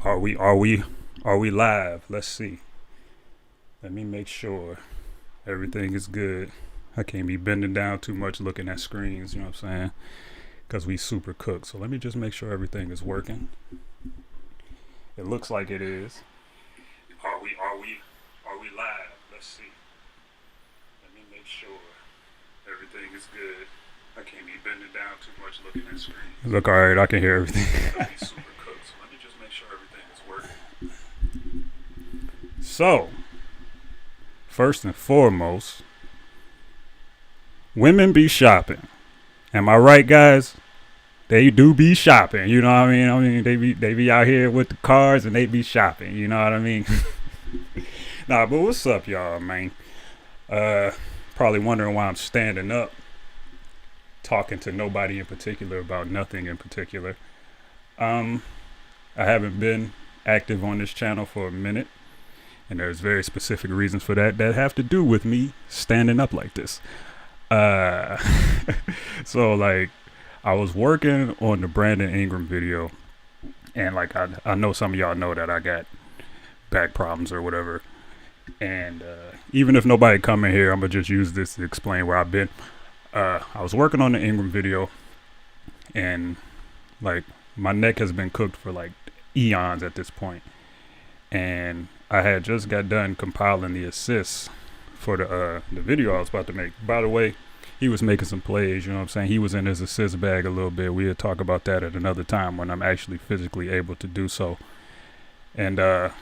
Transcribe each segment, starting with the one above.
Are we live? Let's see. Let me make sure everything is good. I can't be bending down too much looking at screens, you know what I'm saying? Because we super cooked. So let me just make sure everything is working. It looks like it is. Are we live? Let's see. Let me make sure everything is good. I can't be bending down too much looking at screens. Look, all right, I can hear everything. We super cooked. So let me just make sure everything is working. So, first and foremost, women be shopping. Am I right, guys? They do be shopping. You know what I mean? They be out here with the cars and they be shopping. You know what I mean? Nah, but what's up, y'all, man? Probably wondering why I'm standing up, talking to nobody in particular about nothing in particular. I haven't been active on this channel for a minute. And there's very specific reasons for that have to do with me standing up like this. So like I was working on the Brandon Ingram video, and like I know some of y'all know that I got back problems or whatever. And even if nobody come in here, I'm gonna just use this to explain where I've been. I was working on the Ingram video, and like my neck has been cooked for like eons at this point. And I had just got done compiling the assists for the video I was about to make. By the way, he was making some plays, you know what I'm saying? He was in his assist bag a little bit. We'll talk about that at another time when I'm actually physically able to do so. And I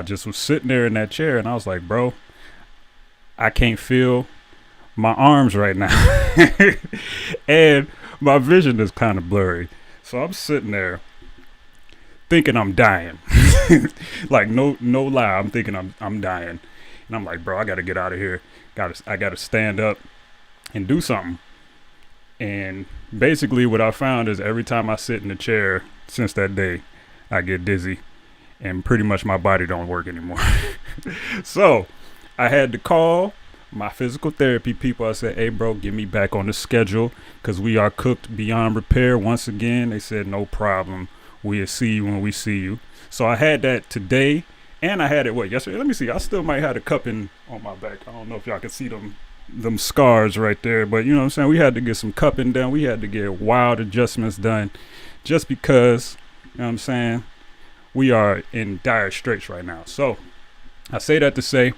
just was sitting there in that chair and I was like, bro, I can't feel my arms right now. And my vision is kind of blurry. So I'm sitting there thinking I'm dying. Like no lie, I'm thinking I'm dying. And I'm like, bro, I gotta get out of here. I gotta stand up and do something. And basically what I found is every time I sit in the chair since that day, I get dizzy and pretty much my body don't work anymore. So I had to call my physical therapy people. I said, hey bro, get me back on the schedule because we are cooked beyond repair once again. They said no problem. We'll see you when we see you. So I had that today, and I had it yesterday. Let me see. I still might have a cupping on my back. I don't know if y'all can see them scars right there, but you know what I'm saying? We had to get some cupping done. We had to get wild adjustments done just because, you know what I'm saying, we are in dire straits right now. So I say that to say,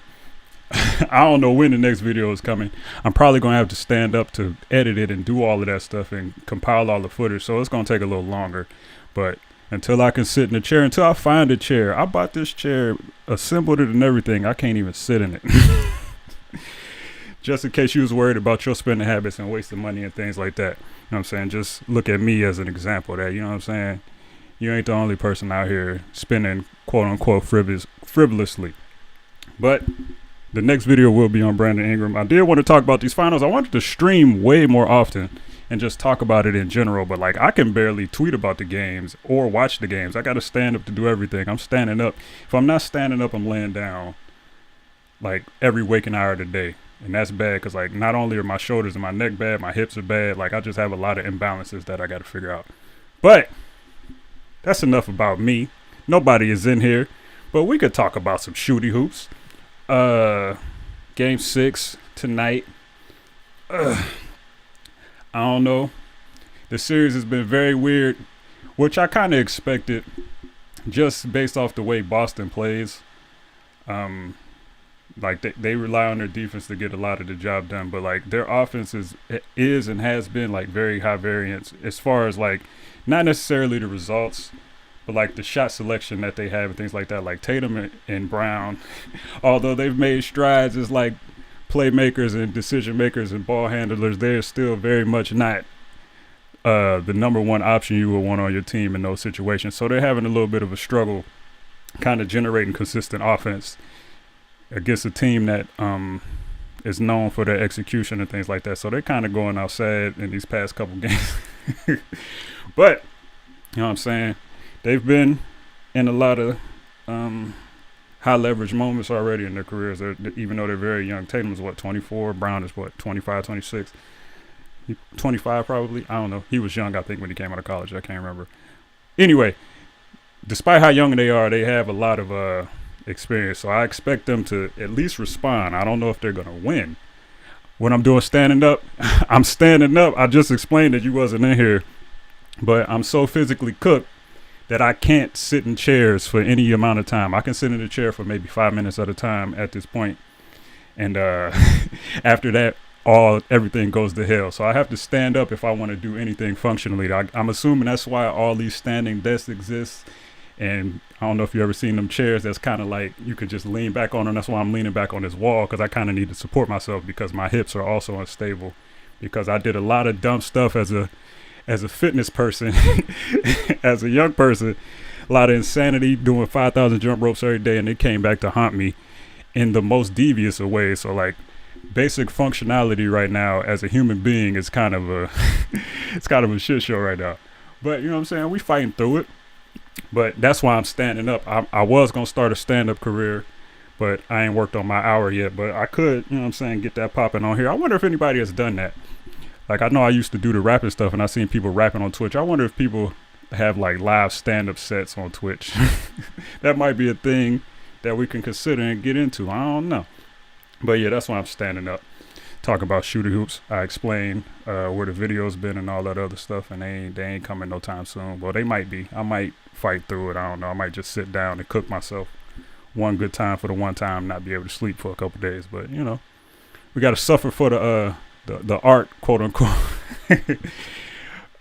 I don't know when the next video is coming. I'm probably going to have to stand up to edit it and do all of that stuff and compile all the footage. So it's going to take a little longer, but until I can sit in the chair, until I find a chair. I bought this chair, assembled it and everything. I can't even sit in it. Just in case you was worried about your spending habits and wasting money and things like that. You know what I'm saying? Just look at me as an example of that. You know what I'm saying? You ain't the only person out here spending quote unquote frivolously. But the next video will be on Brandon Ingram. I did want to talk about these finals. I wanted to stream way more often and just talk about it in general, but like I can barely tweet about the games or watch the games. I got to stand up to do everything. I'm standing up. If I'm not standing up, I'm laying down like every waking hour of the day. And that's bad because like not only are my shoulders and my neck bad, my hips are bad. Like I just have a lot of imbalances that I got to figure out. But that's enough about me. Nobody is in here, but we could talk about some shooty hoops. Game 6 tonight. I don't know. The series has been very weird, which I kind of expected just based off the way Boston plays. Like they rely on their defense to get a lot of the job done, but like their offense is and has been like very high variance as far as like not necessarily the results, but like the shot selection that they have and things like that. Like Tatum and Brown, although they've made strides as like playmakers and decision makers and ball handlers, they're still very much not the number one option you would want on your team in those situations. So they're having a little bit of a struggle kind of generating consistent offense against a team that is known for their execution and things like that. So they're kind of going outside in these past couple games. But you know what I'm saying, they've been in a lot of high leverage moments already in their careers. Even though they're very young. Tatum is 24, Brown is 25, 26, 25 probably. I don't know. He was young, I think, when he came out of college. I can't remember. Anyway, despite how young they are, they have a lot of experience. So I expect them to at least respond. I don't know if they're gonna win. When I'm doing standing up, I'm standing up. I just explained that you wasn't in here, but I'm so physically cooked that I can't sit in chairs for any amount of time. I can sit in a chair for maybe 5 minutes at a time at this point, and after that, everything goes to hell. So I have to stand up if I want to do anything functionally. I'm assuming that's why all these standing desks exist. And I don't know if you ever seen them chairs that's kind of like you could just lean back on them. That's why I'm leaning back on this wall, because I kind of need to support myself because my hips are also unstable, because I did a lot of dumb stuff as a fitness person, as a young person, a lot of insanity, doing 5,000 jump ropes every day, and it came back to haunt me in the most devious of ways. So like basic functionality right now as a human being is kind of a it's kind of a shit show right now. But you know what I'm saying? We fighting through it. But that's why I'm standing up. I was gonna start a stand-up career, but I ain't worked on my hour yet. But I could, you know what I'm saying, get that popping on here. I wonder if anybody has done that. Like I know I used to do the rapping stuff, and I seen people rapping on Twitch. I wonder if people have like live stand-up sets on Twitch. That might be a thing that we can consider and get into. I don't know. But yeah, that's why I'm standing up. Talk about shooter hoops. I explain where the video's been and all that other stuff, and they ain't coming no time soon. Well, they might be. I might fight through it. I don't know. I might just sit down and cook myself one good time for the one time, not be able to sleep for a couple days. But you know, we got to suffer for the art, quote unquote.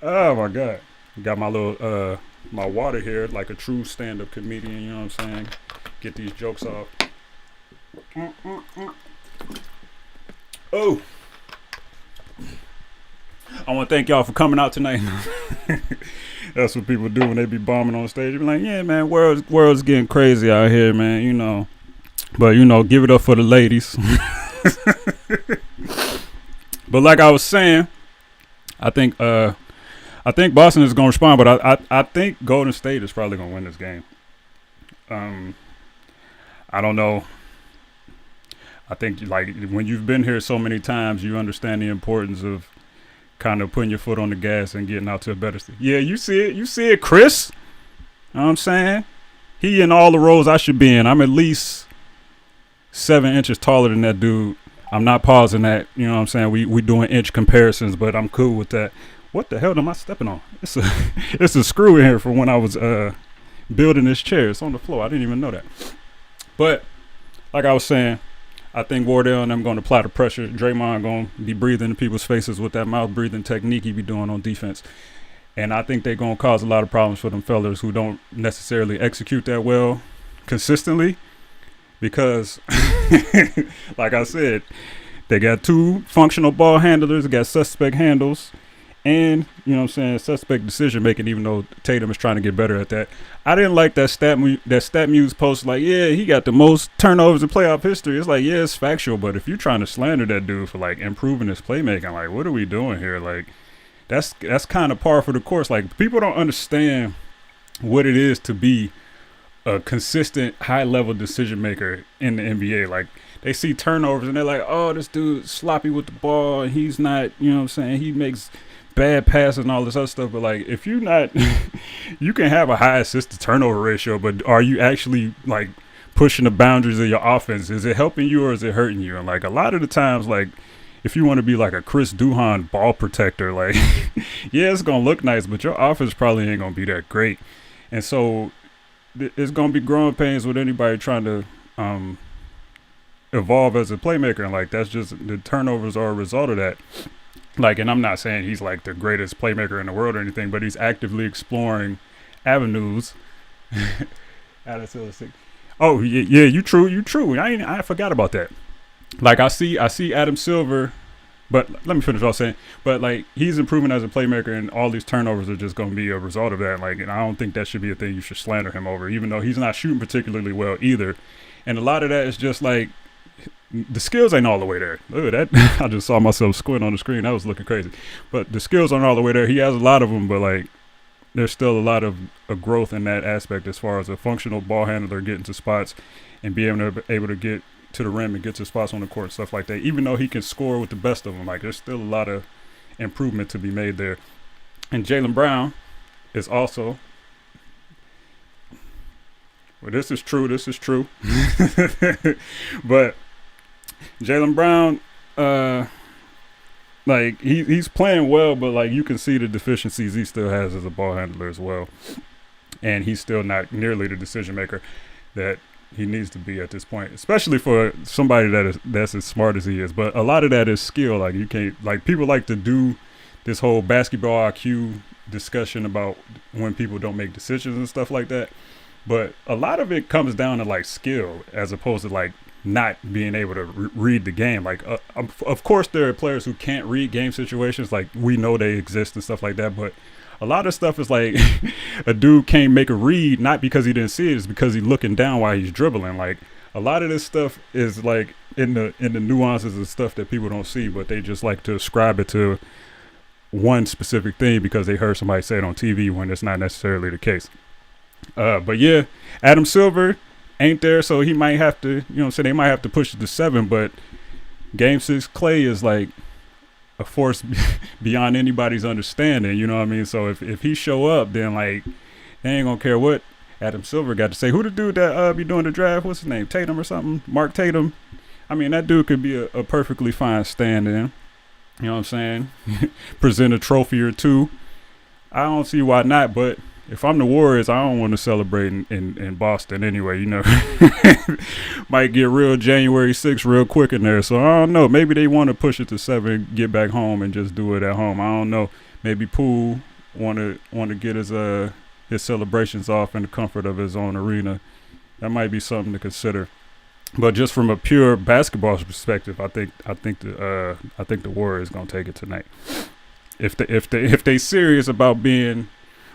Oh my God, got my little my water here, like a true stand-up comedian. You know what I'm saying? Get these jokes off. Oh, I want to thank y'all for coming out tonight. That's what people do when they be bombing on stage. They be like, yeah, man, world's getting crazy out here, man, you know. But, you know, give it up for the ladies. But like I was saying, I think Boston is going to respond, but I think Golden State is probably going to win this game. I don't know. I think like when you've been here so many times, you understand the importance of kind of putting your foot on the gas and getting out to a better state. Yeah, you see it, Chris. You know what I'm saying? He in all the roles I should be in. I'm at least 7 inches taller than that dude. I'm not pausing that. You know what I'm saying? We doing inch comparisons, but I'm cool with that. What the hell am I stepping on? It's a screw in here from when I was building this chair. It's on the floor. I didn't even know that. But like I was saying, I think Wardell and them going to apply the pressure. Draymond going to be breathing in people's faces with that mouth breathing technique he be doing on defense. And I think they're going to cause a lot of problems for them fellas who don't necessarily execute that well consistently. Because, like I said, they got 2 functional ball handlers, got suspect handles, and, you know what I'm saying, suspect decision making, even though Tatum is trying to get better at that. I didn't like that StatMuse post like, yeah, he got the most turnovers in playoff history. It's like, yeah, it's factual, but if you're trying to slander that dude for like improving his playmaking, like, what are we doing here? Like, that's kind of par for the course. Like, people don't understand what it is to be a consistent high-level decision maker in the NBA. Like, they see turnovers and they're like, oh, this dude's sloppy with the ball and he's not, you know what I'm saying, he makes bad passes and all this other stuff. But like, if you're not you can have a high assist to turnover ratio, but are you actually like pushing the boundaries of your offense? Is it helping you or is it hurting you? And like a lot of the times, like if you want to be like a Chris Duhon ball protector, like yeah, it's gonna look nice, but your offense probably ain't gonna be that great. And so it's gonna be growing pains with anybody trying to evolve as a playmaker, and like that's just the turnovers are a result of that. Like, and I'm not saying he's like the greatest playmaker in the world or anything, but he's actively exploring avenues. Oh yeah, you true. I forgot about that. Like I see Adam Silver, but let me finish off saying, but like he's improving as a playmaker, and all these turnovers are just going to be a result of that. Like, and I don't think that should be a thing you should slander him over, even though he's not shooting particularly well either. And a lot of that is just like the skills ain't all the way there. Look at that. I just saw myself squint on the screen. That was looking crazy. But the skills aren't all the way there. He has a lot of them, but like there's still a lot of a growth in that aspect as far as a functional ball handler getting to spots and being able to get to the rim and get to spots on the court and stuff like that. Even though he can score with the best of them, like there's still a lot of improvement to be made there. And Jaylen Brown is also Well, this is true. This is true. But Jaylen Brown, like he's playing well, but like you can see the deficiencies he still has as a ball handler as well, and he's still not nearly the decision maker that he needs to be at this point, especially for somebody that's as smart as he is. But a lot of that is skill. Like you can't, like people like to do this whole basketball IQ discussion about when people don't make decisions and stuff like that. But a lot of it comes down to like skill as opposed to like not being able to read the game. Like, of course, there are players who can't read game situations. Like we know they exist and stuff like that. But a lot of stuff is like a dude can't make a read, not because he didn't see it, it's because he's looking down while he's dribbling. Like a lot of this stuff is like in the nuances of stuff that people don't see, but they just like to ascribe it to one specific thing because they heard somebody say it on TV when it's not necessarily the case. But yeah, Adam Silver ain't there, so he might have to, you know what I'm saying, they might have to push it to 7, but Game 6 Clay is like a force beyond anybody's understanding, you know what I mean? So if he show up, then like they ain't gonna care what Adam Silver got to say. Who the dude that be doing the draft? What's his name? Tatum or something? Mark Tatum. I mean, that dude could be a perfectly fine stand-in. You know what I'm saying? Present a trophy or two. I don't see why not, but if I'm the Warriors, I don't want to celebrate in Boston anyway. You know, might get real January 6th real quick in there. So I don't know. Maybe they want to push it to 7, get back home, and just do it at home. I don't know. Maybe Poole want to get his celebrations off in the comfort of his own arena. That might be something to consider. But just from a pure basketball perspective, I think the Warriors gonna take it tonight. If they serious about being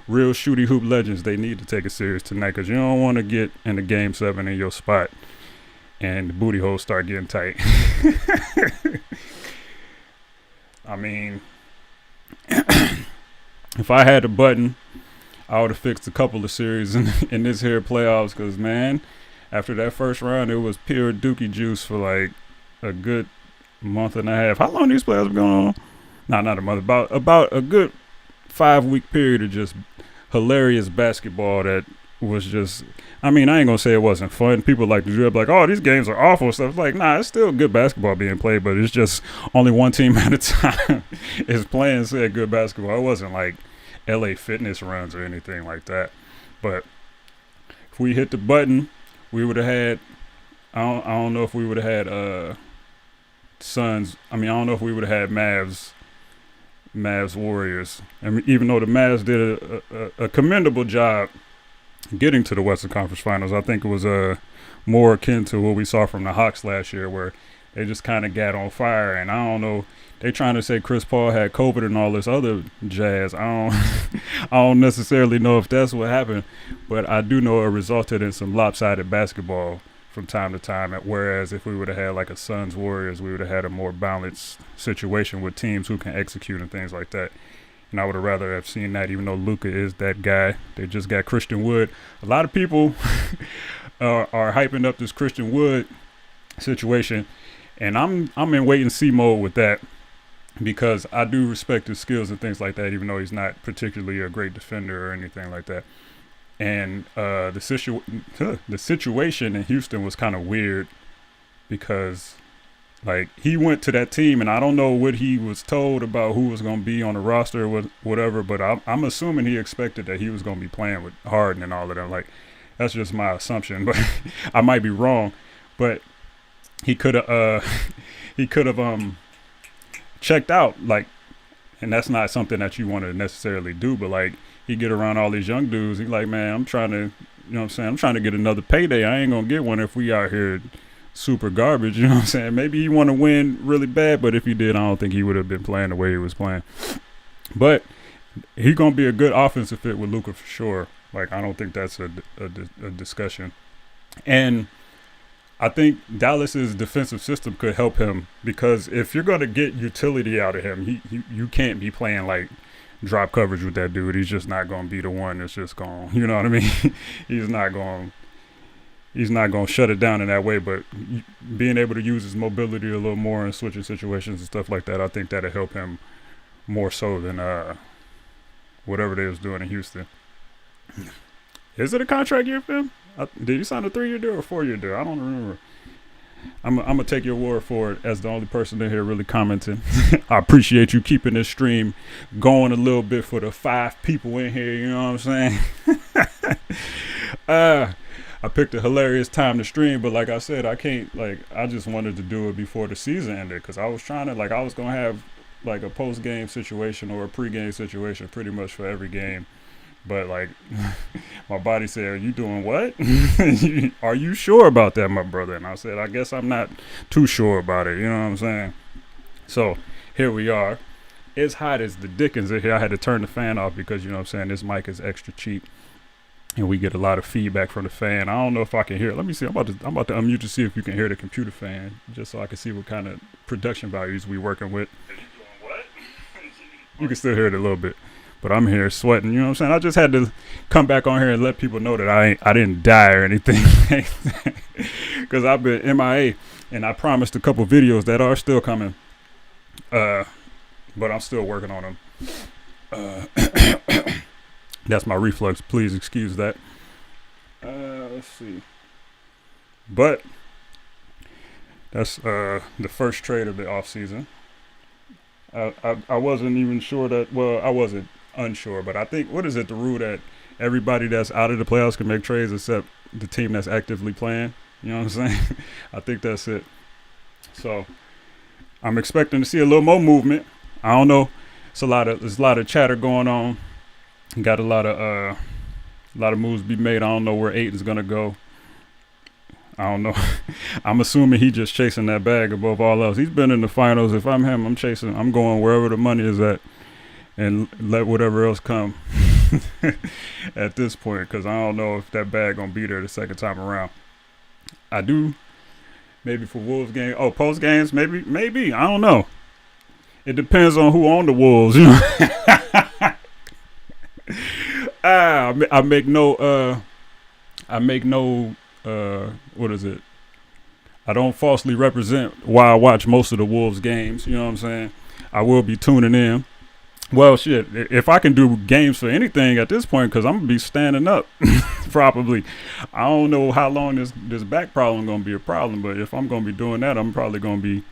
real shooty hoop legends, they need to take it serious tonight, because you don't want to get in the Game 7 in your spot and the booty holes start getting tight. I mean, if I had a button, I would have fixed a couple of series in this here playoffs, because man, after that first round, it was pure dookie juice for like a good month and a half. How long these playoffs been going on? Not a month. About a good 5-week period of just hilarious basketball that was just, I mean, I ain't gonna say it wasn't fun. People like to dribble like, oh, these games are awful and stuff. It's like, nah, it's still good basketball being played, but it's just only one team at a time is playing said good basketball. It wasn't like LA Fitness runs or anything like that. But if we hit the button, we would have had, I don't know if we would have had Suns. I mean, I don't know if we would have had Mavs Warriors. I mean, even though the Mavs did a commendable job getting to the Western Conference Finals, I think it was more akin to what we saw from the Hawks last year, where they just kind of got on fire. And I don't know, they trying to say Chris Paul had COVID and all this other jazz. I don't necessarily know if that's what happened, but I do know it resulted in some lopsided basketball from time to time. Whereas if we would have had like a Suns Warriors, we would have had a more balanced situation with teams who can execute and things like that. And I would have rather have seen that, even though Luka is that guy. They just got Christian Wood. A lot of people are hyping up this Christian Wood situation, and I'm in wait and see mode with that, because I do respect his skills and things like that, even though he's not particularly a great defender or anything like that. And the situation in Houston was kind of weird, because like he went to that team, and I don't know what he was told about who was going to be on the roster or whatever, but I'm assuming he expected that he was going to be playing with Harden and all of them. Like, that's just my assumption, but I might be wrong. But he could have checked out, like, and that's not something that you want to necessarily do, but like, he get around all these young dudes, he like, man, I'm trying to, you know what I'm saying, I'm trying to get another payday. I ain't gonna get one if we out here super garbage, you know what I'm saying. Maybe he want to win really bad, but if he did, I don't think he would have been playing the way he was playing. But he gonna be a good offensive fit with Luka for sure. Like, I don't think that's a discussion. And I think Dallas's defensive system could help him, because if you're going to get utility out of him, you can't be playing like drop coverage with that dude. He's just not going to be the one that's just going, you know what I mean? He's not going to shut it down in that way, but being able to use his mobility a little more and switching situations and stuff like that, I think that'll help him more so than whatever they was doing in Houston. Is it a contract year for him? Did you sign a 3-year deal or 4-year deal? I don't remember. I'm gonna take your word for it as the only person in here really commenting. I appreciate you keeping this stream going a little bit for the 5 people in here. You know what I'm saying? I picked a hilarious time to stream, but like I said, I can't. Like, I just wanted to do it before the season ended because I was trying to. Like, I was gonna have like a post game situation or a pre game situation pretty much for every game. But like, my body said, "Are you doing what? Are you sure about that, my brother?" And I said, "I guess I'm not too sure about it." You know what I'm saying? So here we are. It's hot as the dickens in here. I had to turn the fan off because, you know what I'm saying, this mic is extra cheap, and we get a lot of feedback from the fan. I don't know if I can hear it. Let me see. I'm about to unmute to see if you can hear the computer fan, just so I can see what kind of production values we working with. Are you doing what? You can still hear it a little bit. But I'm here sweating, you know what I'm saying? I just had to come back on here and let people know that I didn't die or anything. Because I've been MIA, and I promised a couple videos that are still coming. But I'm still working on them. That's my reflux. Please excuse that. Let's see. But that's the first trade of the offseason. I wasn't even sure that, well, I wasn't unsure, but I think, what is it, the rule that everybody that's out of the playoffs can make trades except the team that's actively playing? You know what I'm saying? I think that's it. So I'm expecting to see a little more movement. I don't know. There's a lot of chatter going on. Got a lot of moves to be made. I don't know where Aiton's gonna go. I don't know. I'm assuming he just chasing that bag above all else. He's been in the finals. If I'm him, I'm going wherever the money is at and let whatever else come at this point, because I don't know if that bag going to be there the second time around. I do. Maybe for Wolves game. Oh, post games, maybe. I don't know. It depends on who owned the Wolves, you know. I make no what is it? I don't falsely represent why I watch most of the Wolves games. You know what I'm saying? I will be tuning in. Well, shit, if I can do games for anything at this point, because I'm going to be standing up probably. I don't know how long this back problem going to be a problem, but if I'm going to be doing that, I'm probably going to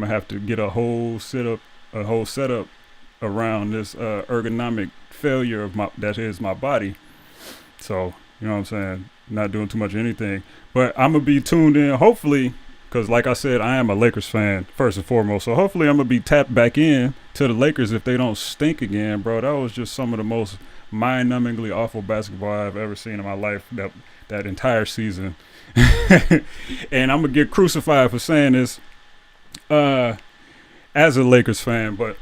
have to get a whole setup around this ergonomic failure that is my body. So, you know what I'm saying? Not doing too much of anything. But I'm going to be tuned in, hopefully, because like I said, I am a Lakers fan, first and foremost. So hopefully I'm going to be tapped back in to the Lakers if they don't stink again, bro. That was just some of the most mind-numbingly awful basketball I've ever seen in my life, that entire season. And I'm going to get crucified for saying this as a Lakers fan. But,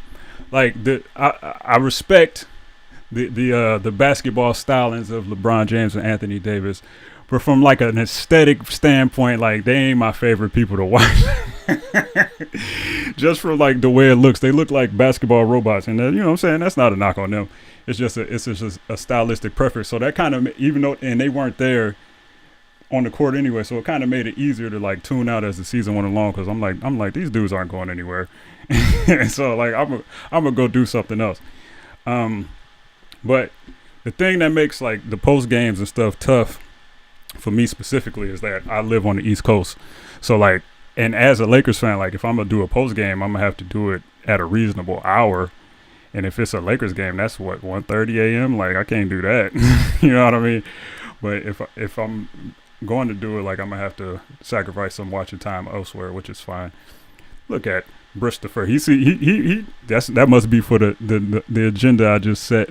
like, I respect the basketball stylings of LeBron James and Anthony Davis, but from like an aesthetic standpoint, like, they ain't my favorite people to watch. Just for like the way it looks, they look like basketball robots, and you know what I'm saying, that's not a knock on them. It's just a stylistic preference. So that kind of, even though, and they weren't there on the court anyway, so it kind of made it easier to like tune out as the season went along, because I'm like these dudes aren't going anywhere. So like I'm gonna go do something else. But the thing that makes like the post games and stuff tough for me specifically is that I live on the East Coast. So like, and as a Lakers fan, like if I'm going to do a post game, I'm going to have to do it at a reasonable hour. And if it's a Lakers game, that's what, 1:30 a.m.? Like, I can't do that. You know what I mean? But if I'm going to do it, like, I'm going to have to sacrifice some watching time elsewhere, which is fine. Look at Christopher. That must be for the agenda I just set.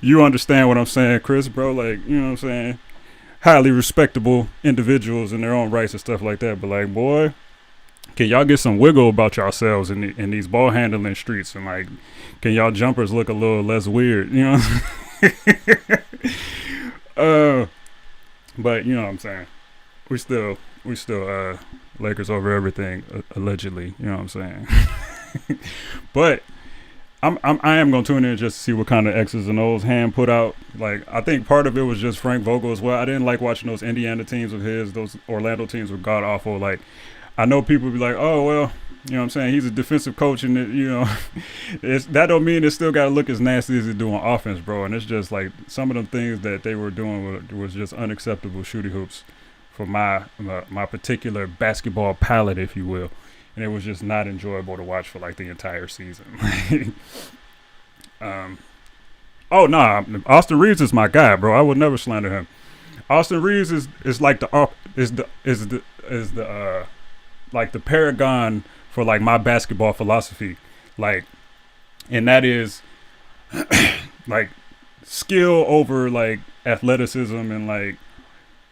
You understand what I'm saying, Chris, bro? Like, you know what I'm saying? Highly respectable individuals in their own rights and stuff like that. But like, boy, can y'all get some wiggle about yourselves in these ball handling streets? And like, can y'all jumpers look a little less weird? You know? But you know what I'm saying? We still Lakers over everything, allegedly. You know what I'm saying? But I am gonna tune in just to see what kind of X's and O's Ham put out. Like, I think part of it was just Frank Vogel as well. I didn't like watching those Indiana teams of his. Those Orlando teams were god awful. Like, I know people be like, oh well, you know what I'm saying, he's a defensive coach, and that don't mean it still got to look as nasty as it do on offense, bro. And it's just like some of them things that they were doing was just unacceptable shooting hoops for my particular basketball palate, if you will. And it was just not enjoyable to watch for like the entire season. Oh no, Austin Reeves is my guy, bro. I would never slander him. Austin Reeves is like the like the paragon for like my basketball philosophy, like, and that is like skill over like athleticism and like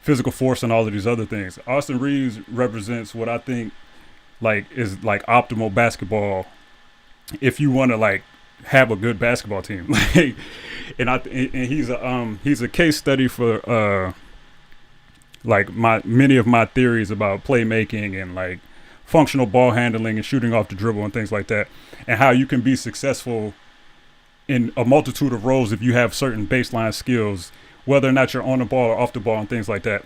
physical force and all of these other things. Austin Reeves represents what I think like is like optimal basketball if you want to like have a good basketball team. Like, and he's a case study for like many of my theories about playmaking and like functional ball handling and shooting off the dribble and things like that, and how you can be successful in a multitude of roles if you have certain baseline skills, whether or not you're on the ball or off the ball and things like that.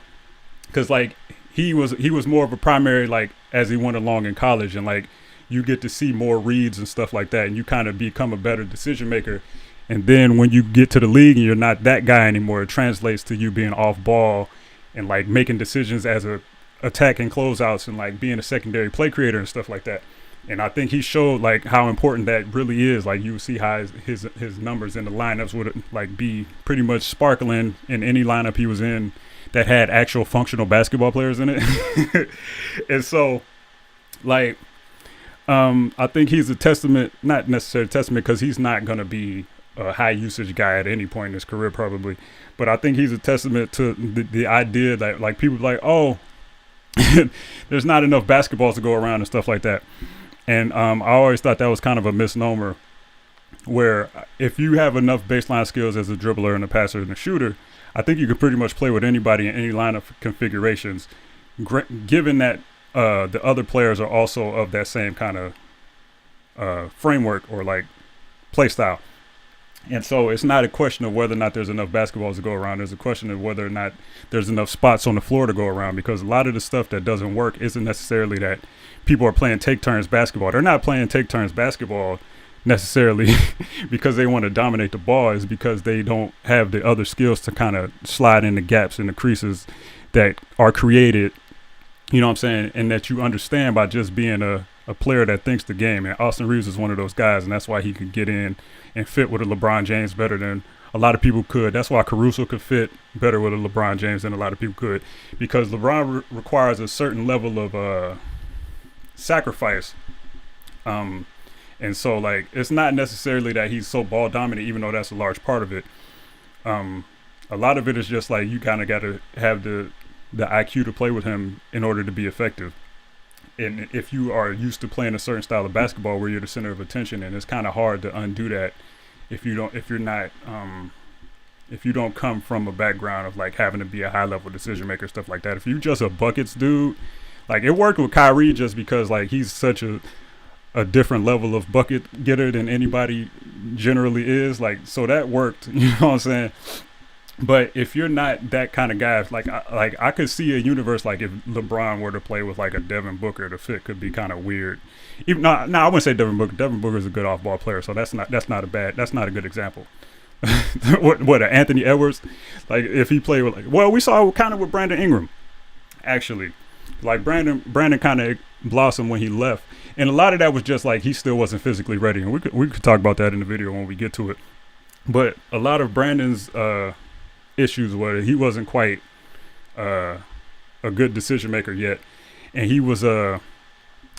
Because like he was more of a primary like as he went along in college, and like you get to see more reads and stuff like that, and you kind of become a better decision maker. And then when you get to the league and you're not that guy anymore, it translates to you being off ball and like making decisions as a attacking closeouts and like being a secondary play creator and stuff like that. And I think he showed like how important that really is. Like you see how his numbers in the lineups would like be pretty much sparkling in any lineup he was in that had actual functional basketball players in it. And so like I think he's a testament, not necessarily a testament because he's not going to be a high usage guy at any point in his career probably, but I think he's a testament to the idea that like people like, oh, there's not enough basketballs to go around and stuff like that. And I always thought that was kind of a misnomer, where if you have enough baseline skills as a dribbler and a passer and a shooter, I think you could pretty much play with anybody in any lineup configurations, given that the other players are also of that same kind of framework or like play style. And so it's not a question of whether or not there's enough basketballs to go around. There's a question of whether or not there's enough spots on the floor to go around, because a lot of the stuff that doesn't work isn't necessarily that people are playing take turns basketball. They're not playing take turns basketball necessarily because they want to dominate the ball. Is because they don't have the other skills to kind of slide in the gaps and the creases that are created, you know what I'm saying, and that you understand by just being a player that thinks the game. And Austin Reeves is one of those guys, and that's why he could get in and fit with a LeBron James better than a lot of people could. That's why Caruso could fit better with a LeBron James than a lot of people could, because LeBron requires a certain level of sacrifice. And so like it's not necessarily that he's so ball dominant, even though that's a large part of it. A lot of it is just like you kind of got to have the IQ to play with him in order to be effective. And if you are used to playing a certain style of basketball where you're the center of attention, and it's kind of hard to undo that if you don't come from a background of like having to be a high level decision maker, stuff like that. If you just a buckets dude, like it worked with Kyrie just because like he's such a different level of bucket getter than anybody generally is, like, so that worked, you know what I'm saying? But if you're not that kind of guy, like I could see a universe like if LeBron were to play with like a Devin Booker, the fit could be kind of weird. Even no, I wouldn't say Devin Booker. Devin Booker is a good off-ball player, so that's not a good example. what Anthony Edwards, like if he played with like, well, we saw kind of with Brandon Ingram, actually, like Brandon kind of blossomed when he left, and a lot of that was just like he still wasn't physically ready, and we could talk about that in the video when we get to it. But a lot of Brandon's issues were he wasn't quite a good decision maker yet, and he was a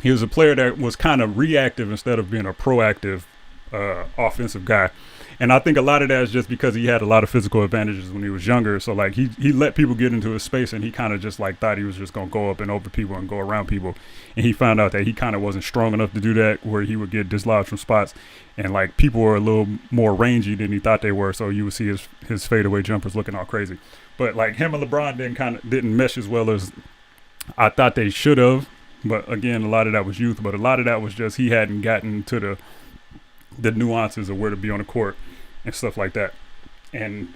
player that was kind of reactive instead of being a proactive offensive guy. And I think a lot of that is just because he had a lot of physical advantages when he was younger. So like he let people get into his space, and he kind of just like thought he was just gonna go up and over people and go around people, and he found out that he kind of wasn't strong enough to do that, where he would get dislodged from spots, and like people were a little more rangy than he thought they were, so you would see his fadeaway jumpers looking all crazy. But like him and LeBron didn't mesh as well as I thought they should have. But again, a lot of that was youth, but a lot of that was just he hadn't gotten to the nuances of where to be on the court and stuff like that, and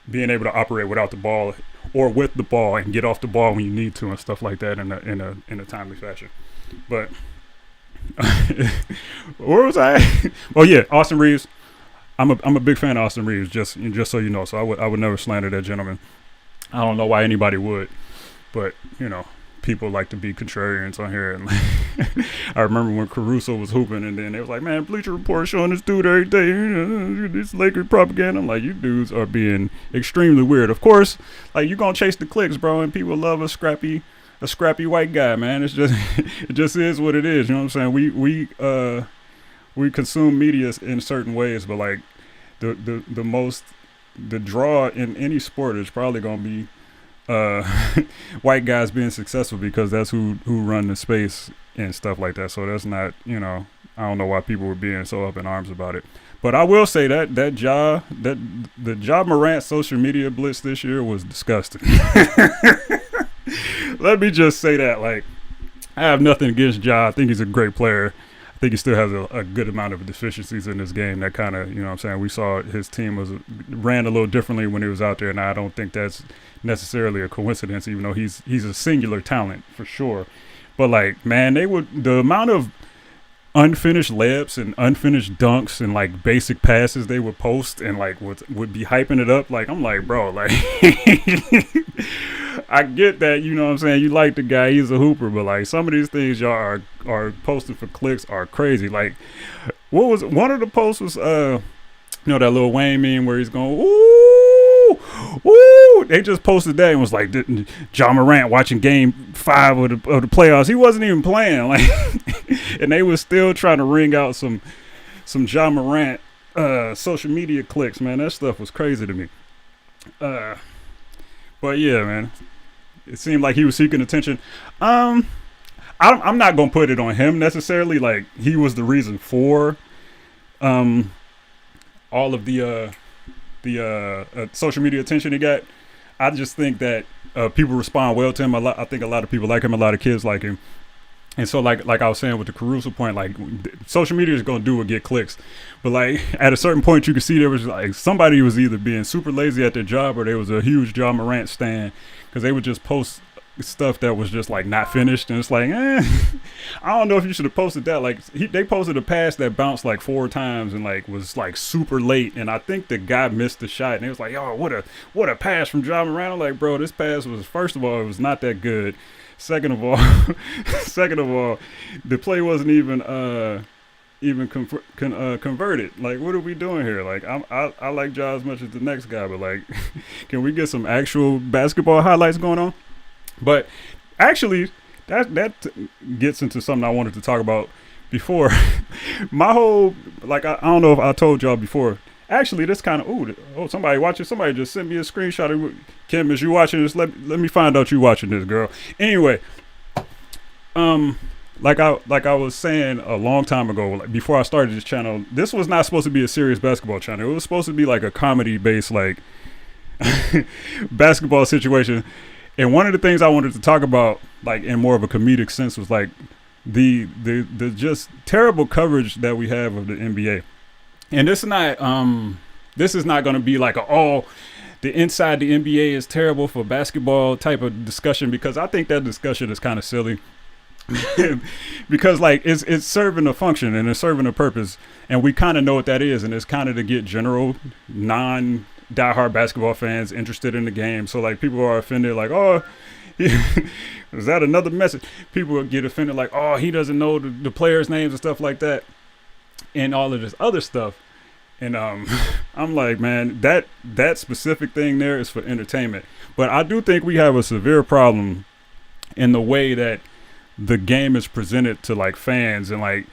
being able to operate without the ball or with the ball and get off the ball when you need to and stuff like that in a timely fashion. But where was I? Oh yeah, Austin Reeves. I'm a big fan of Austin Reeves. Just so you know. So I would never slander that gentleman. I don't know why anybody would, but people like to be contrarians on here. And I remember when Caruso was hooping, and then they was like, "Man, Bleacher Report showing this dude every day. This Laker propaganda." I'm like, "You dudes are being extremely weird." Of course, like you gonna chase the clicks, bro, and people love a scrappy white guy, man. It's just it just is what it is. You know what I'm saying? We consume media in certain ways, but like the draw in any sport is probably gonna be white guys being successful, because that's who run the space and stuff like that. So that's not, I don't know why people were being so up in arms about it. But I will say that the Ja Morant social media blitz this year was disgusting. Let me just say that. Like, I have nothing against Ja. I think he's a great player. I think he still has a good amount of deficiencies in this game that kind of, what I'm saying, we saw his team ran a little differently when he was out there, and I don't think that's necessarily a coincidence, even though he's a singular talent for sure. But like, man, the amount of unfinished layups and unfinished dunks and like basic passes they would post and like would be hyping it up. Like, I'm like, bro, like I get that, you know what I'm saying, you like the guy, he's a hooper, but like some of these things y'all are posting for clicks are crazy. Like, what was one of the posts was that Lil Wayne meme where he's going, ooh, ooh. They just posted that and was like, Ja Morant watching game 5 of the playoffs. He wasn't even playing, like, and they was still trying to ring out some Ja Morant social media clicks. Man, that stuff was crazy to me. But yeah, man, it seemed like he was seeking attention. I'm not gonna put it on him necessarily. Like, he was the reason for all of the social media attention he got. I just think that people respond well to him a lot. I think a lot of people like him. A lot of kids like him. And so, like I was saying with the Caruso point, like, social media is gonna do what get clicks, but like at a certain point, you can see there was like somebody was either being super lazy at their job, or there was a huge Ja Morant stan, because they would just post stuff that was just like not finished, and it's like, I don't know if you should have posted that. Like, they posted a pass that bounced like 4 times and like was like super late, and I think the guy missed the shot, and it was like, oh, what a pass from Ja Morant. I'm like, bro, this pass was, first of all, it was not that good. Second of all, the play wasn't even converted. Like, what are we doing here? Like, I like Ja as much as the next guy, but like, can we get some actual basketball highlights going on? But actually, that gets into something I wanted to talk about before. My whole, like, I don't know if I told y'all before. Actually, this kind of, somebody watching. Somebody just sent me a screenshot of, Kim, is you watching this? Let me find out you watching this, girl. Anyway, like I was saying a long time ago, like before I started this channel, this was not supposed to be a serious basketball channel. It was supposed to be like a comedy-based, like, basketball situation. And one of the things I wanted to talk about, like, in more of a comedic sense, was like the just terrible coverage that we have of the NBA. And this is not going to be like the inside the NBA is terrible for basketball type of discussion, because I think that discussion is kind of silly. Because like it's serving a function and it's serving a purpose, and we kind of know what that is, and it's kind of to get general diehard basketball fans interested in the game. So like, people are offended, like, oh, is that another message? People get offended, like, oh, he doesn't know the players' names and stuff like that, and all of this other stuff. And I'm like, man, that specific thing there is for entertainment. But I do think we have a severe problem in the way that the game is presented to like fans, and like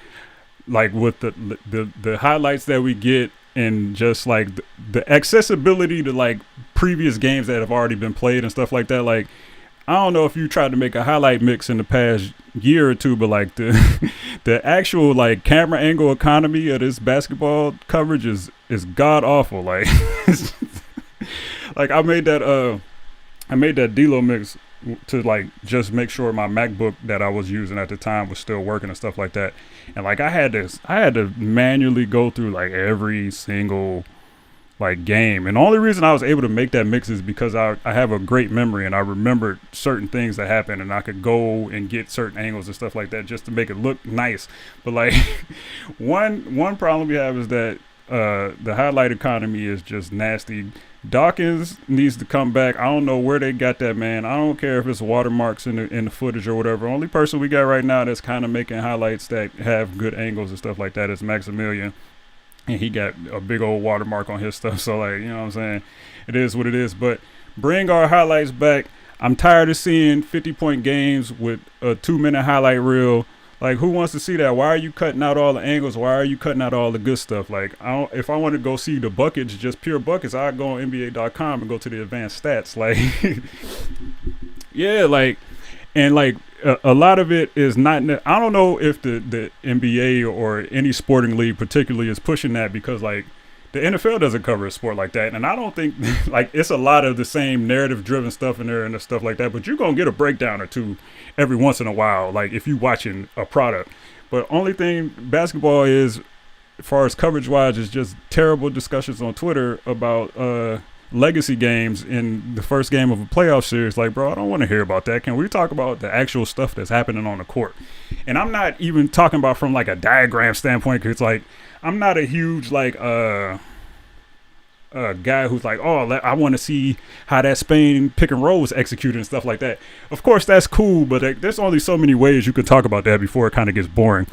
with the highlights that we get, and just like the accessibility to like previous games that have already been played and stuff like that. Like, I don't know if you tried to make a highlight mix in the past year or two, but like the actual like camera angle economy of this basketball coverage is god awful. Like, like I made that D-Lo mix to like just make sure my MacBook that I was using at the time was still working and stuff like that. And like I had to manually go through like every single like game. And the only reason I was able to make that mix is because I have a great memory and I remembered certain things that happened, and I could go and get certain angles and stuff like that just to make it look nice. But like one problem we have is that the highlight economy is just nasty. Dawkins needs to come back. I don't know where they got that man. I don't care if it's watermarks in the footage or whatever. Only person we got right now that's kind of making highlights that have good angles and stuff like that is Maximilian. And he got a big old watermark on his stuff. So, like, you know what I'm saying? It is what it is. But bring our highlights back. I'm tired of seeing 50-point games with a 2-minute highlight reel. Like, who wants to see that? Why are you cutting out all the angles? Why are you cutting out all the good stuff? Like, if I want to go see the buckets, just pure buckets, I'd go on NBA.com and go to the advanced stats. Like, yeah, like, and like, a lot of it is not. I don't know if the NBA or any sporting league particularly is pushing that, because like the NFL doesn't cover a sport like that, and I don't think like it's a lot of the same narrative-driven stuff in there and stuff like that. But you're gonna get a breakdown or two every once in a while, like if you watching a product. But only thing basketball is, as far as coverage-wise, is just terrible discussions on Twitter about legacy games in the first game of a playoff series. Like, bro, I don't want to hear about that. Can we talk about the actual stuff that's happening on the court? And I'm not even talking about from like a diagram standpoint, because like I'm not a huge like guy who's like, oh, I want to see how that Spain pick and roll was executed and stuff like that. Of course, that's cool, but like, there's only so many ways you could talk about that before it kind of gets boring.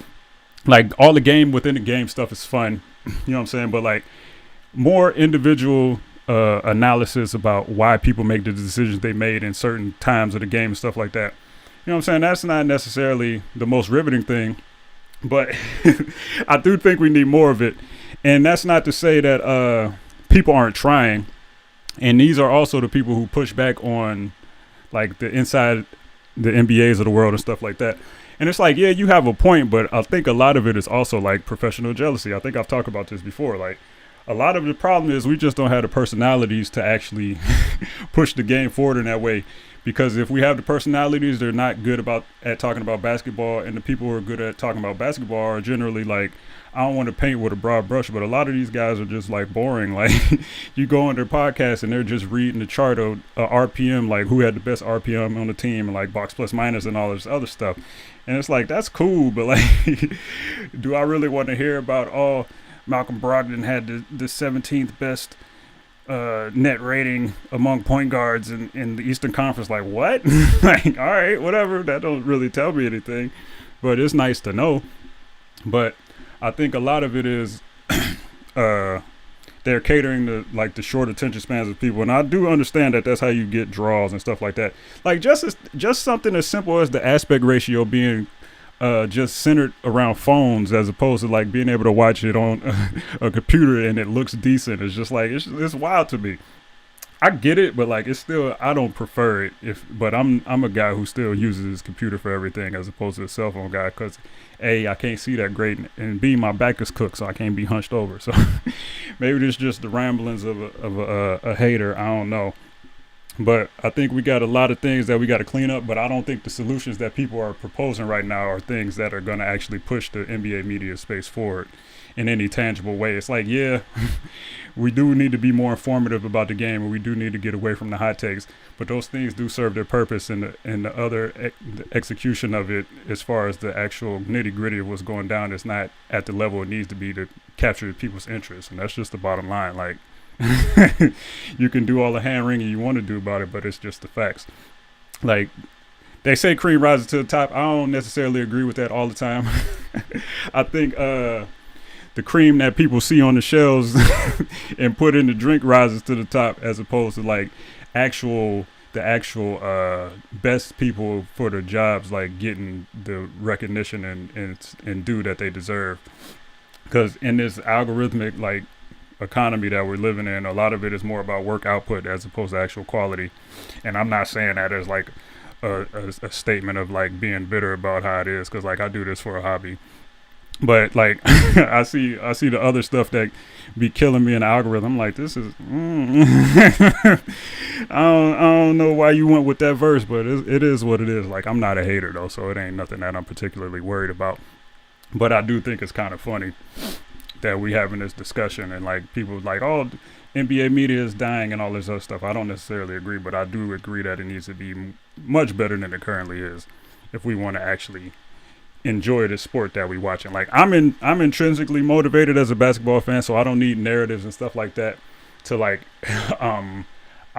Like, all the game within the game stuff is fun, you know what I'm saying? But like, more individual analysis about why people make the decisions they made in certain times of the game and stuff like that. You know what I'm saying? That's not necessarily the most riveting thing, but I do think we need more of it. And that's not to say that people aren't trying. And these are also the people who push back on like the inside the NBAs of the world and stuff like that. And it's like, yeah, you have a point, but I think a lot of it is also like professional jealousy. I think I've talked about this before. Like, a lot of the problem is we just don't have the personalities to actually push the game forward in that way. Because if we have the personalities, they're not good at talking about basketball, and the people who are good at talking about basketball are generally like, I don't want to paint with a broad brush, but a lot of these guys are just like boring. Like, you go on their podcast and they're just reading the chart of RPM, like who had the best RPM on the team, and like box plus minus and all this other stuff. And it's like, that's cool, but like, do I really want to hear about Malcolm Brogdon had the 17th best net rating among point guards in the Eastern Conference? Like, what? Like, all right, whatever. That don't really tell me anything, but it's nice to know. But I think a lot of it is they're catering to like the short attention spans of people, and I do understand that that's how you get draws and stuff like that. Like, just something as simple as the aspect ratio being just centered around phones, as opposed to like being able to watch it on a computer and it looks decent. It's just like, it's wild to me. I get it, but like, it's still, I don't prefer it. But I'm a guy who still uses his computer for everything, as opposed to a cell phone guy, because A, I can't see that great, and B, my back is cooked, so I can't be hunched over. So maybe it's just the ramblings of a hater. I don't know. But I think we got a lot of things that we got to clean up, but I don't think the solutions that people are proposing right now are things that are going to actually push the NBA media space forward in any tangible way. It's like, yeah, we do need to be more informative about the game, and we do need to get away from the hot takes, but those things do serve their purpose, and the execution of it, as far as the actual nitty gritty of what's going down, is not at the level it needs to be to capture people's interest. And that's just the bottom line. Like, you can do all the hand wringing you want to do about it, but it's just the facts. Like, they say cream rises to the top. I don't necessarily agree with that all the time. I think the cream that people see on the shelves and put in the drink rises to the top, as opposed to like the actual best people for their jobs, like getting the recognition and due that they deserve. Because in this algorithmic like economy that we're living in, a lot of it is more about work output as opposed to actual quality. And I'm not saying that as like a statement of like being bitter about how it is, because like I do this for a hobby. But like I see the other stuff that be killing me in the algorithm. I'm like, this is I don't know why you went with that verse, but it is what it is. Like, I'm not a hater though, so it ain't nothing that I'm particularly worried about. But I do think it's kind of funny that we having this discussion, and like people like, oh, NBA media is dying and all this other stuff. I don't necessarily agree, but I do agree that it needs to be much better than it currently is if we want to actually enjoy the sport that we watching. Like I'm intrinsically motivated as a basketball fan, so I don't need narratives and stuff like that to like I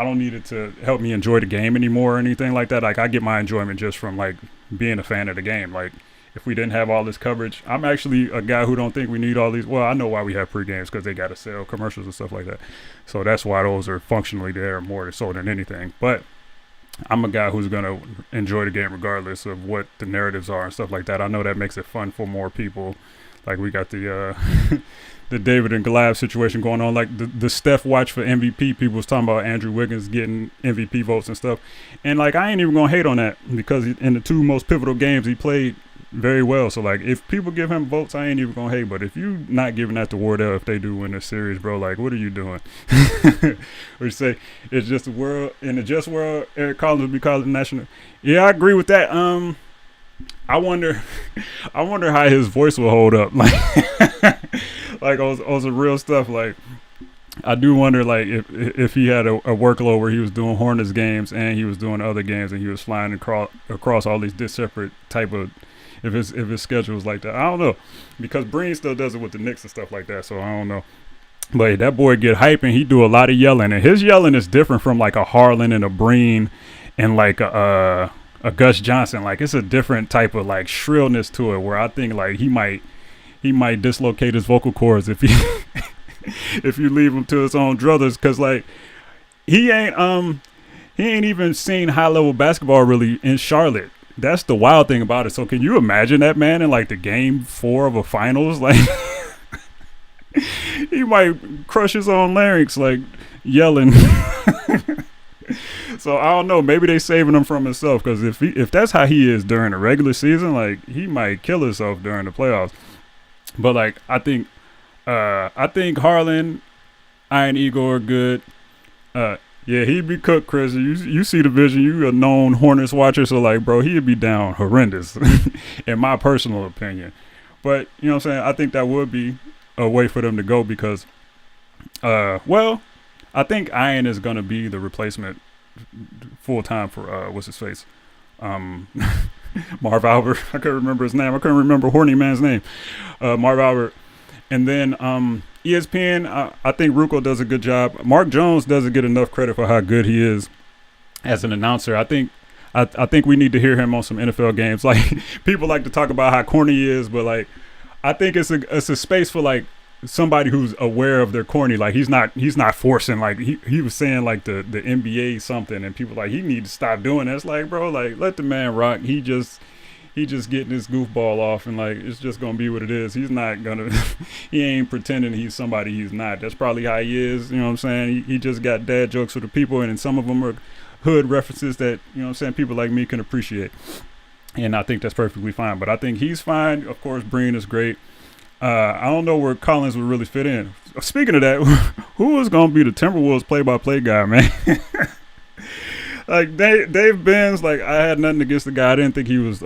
don't need it to help me enjoy the game anymore or anything like that. Like I get my enjoyment just from like being a fan of the game. Like if we didn't have all this coverage, I'm actually a guy who don't think we need all these. Well, I know why we have pre-games, because they got to sell commercials and stuff like that. So that's why those are functionally there more so than anything. But I'm a guy who's going to enjoy the game regardless of what the narratives are and stuff like that. I know that makes it fun for more people. Like we got the the David and Goliath situation going on. Like the Steph watch for MVP, people was talking about Andrew Wiggins getting MVP votes and stuff. And like I ain't even going to hate on that, because in the two most pivotal games he played very well. So like if people give him votes, I ain't even going to hate. But if you not giving that to Wardell if they do win this series, bro, like what are you doing? We say it's just a world, in the just world, Eric Collins would be calling it national. Yeah, I agree with that. I wonder how his voice will hold up. Like on some real stuff. Like I do wonder, like if he had a workload where he was doing Hornets games and he was doing other games and he was flying across all these separate type of, if his schedule was like that. I don't know, because Breen still does it with the Knicks and stuff like that. So I don't know. But that boy get hype and he do a lot of yelling, and his yelling is different from like a Harlan and a Breen and like a Gus Johnson. Like it's a different type of like shrillness to it, where I think like he might dislocate his vocal cords if he if you leave him to his own druthers, because like he ain't even seen high level basketball really in Charlotte. That's the wild thing about it. So can you imagine that man in like the game 4 of a finals? Like he might crush his own larynx like yelling. So I don't know. Maybe they saving him from himself, because if that's how he is during the regular season, like he might kill himself during the playoffs. But like I think Harlan, Iron Eagle are good. Yeah, he'd be cooked, Chris. You see the vision. You a known Hornets watcher, so like, bro, he'd be down horrendous, in my personal opinion. But you know what I'm saying? I think that would be a way for them to go, because, well, I think Iron is gonna be the replacement full time for what's his face, Marv Albert. I couldn't remember his name. I couldn't remember Horny Man's name. Marv Albert. And then ESPN, I think Rucco does a good job. Mark Jones doesn't get enough credit for how good he is as an announcer. I think we need to hear him on some NFL games. Like people like to talk about how corny he is, but like I think it's a space for like somebody who's aware of their corny. Like he's not forcing, like he was saying like the NBA something, and people like he need to stop doing that. It's like, bro, like let the man rock. He just getting his goofball off, and like it's just gonna be what it is. He's not gonna he ain't pretending he's somebody he's not. That's probably how he is. You know what I'm saying? He just got dad jokes for the people, and some of them are hood references that, you know what I'm saying, people like me can appreciate. And I think that's perfectly fine. But I think he's fine. Of course, Breen is great. I don't know where Collins would really fit in. Speaking of that, who is going to be the Timberwolves play-by-play guy, man? Like, Dave Benz, like, I had nothing against the guy. I didn't think he was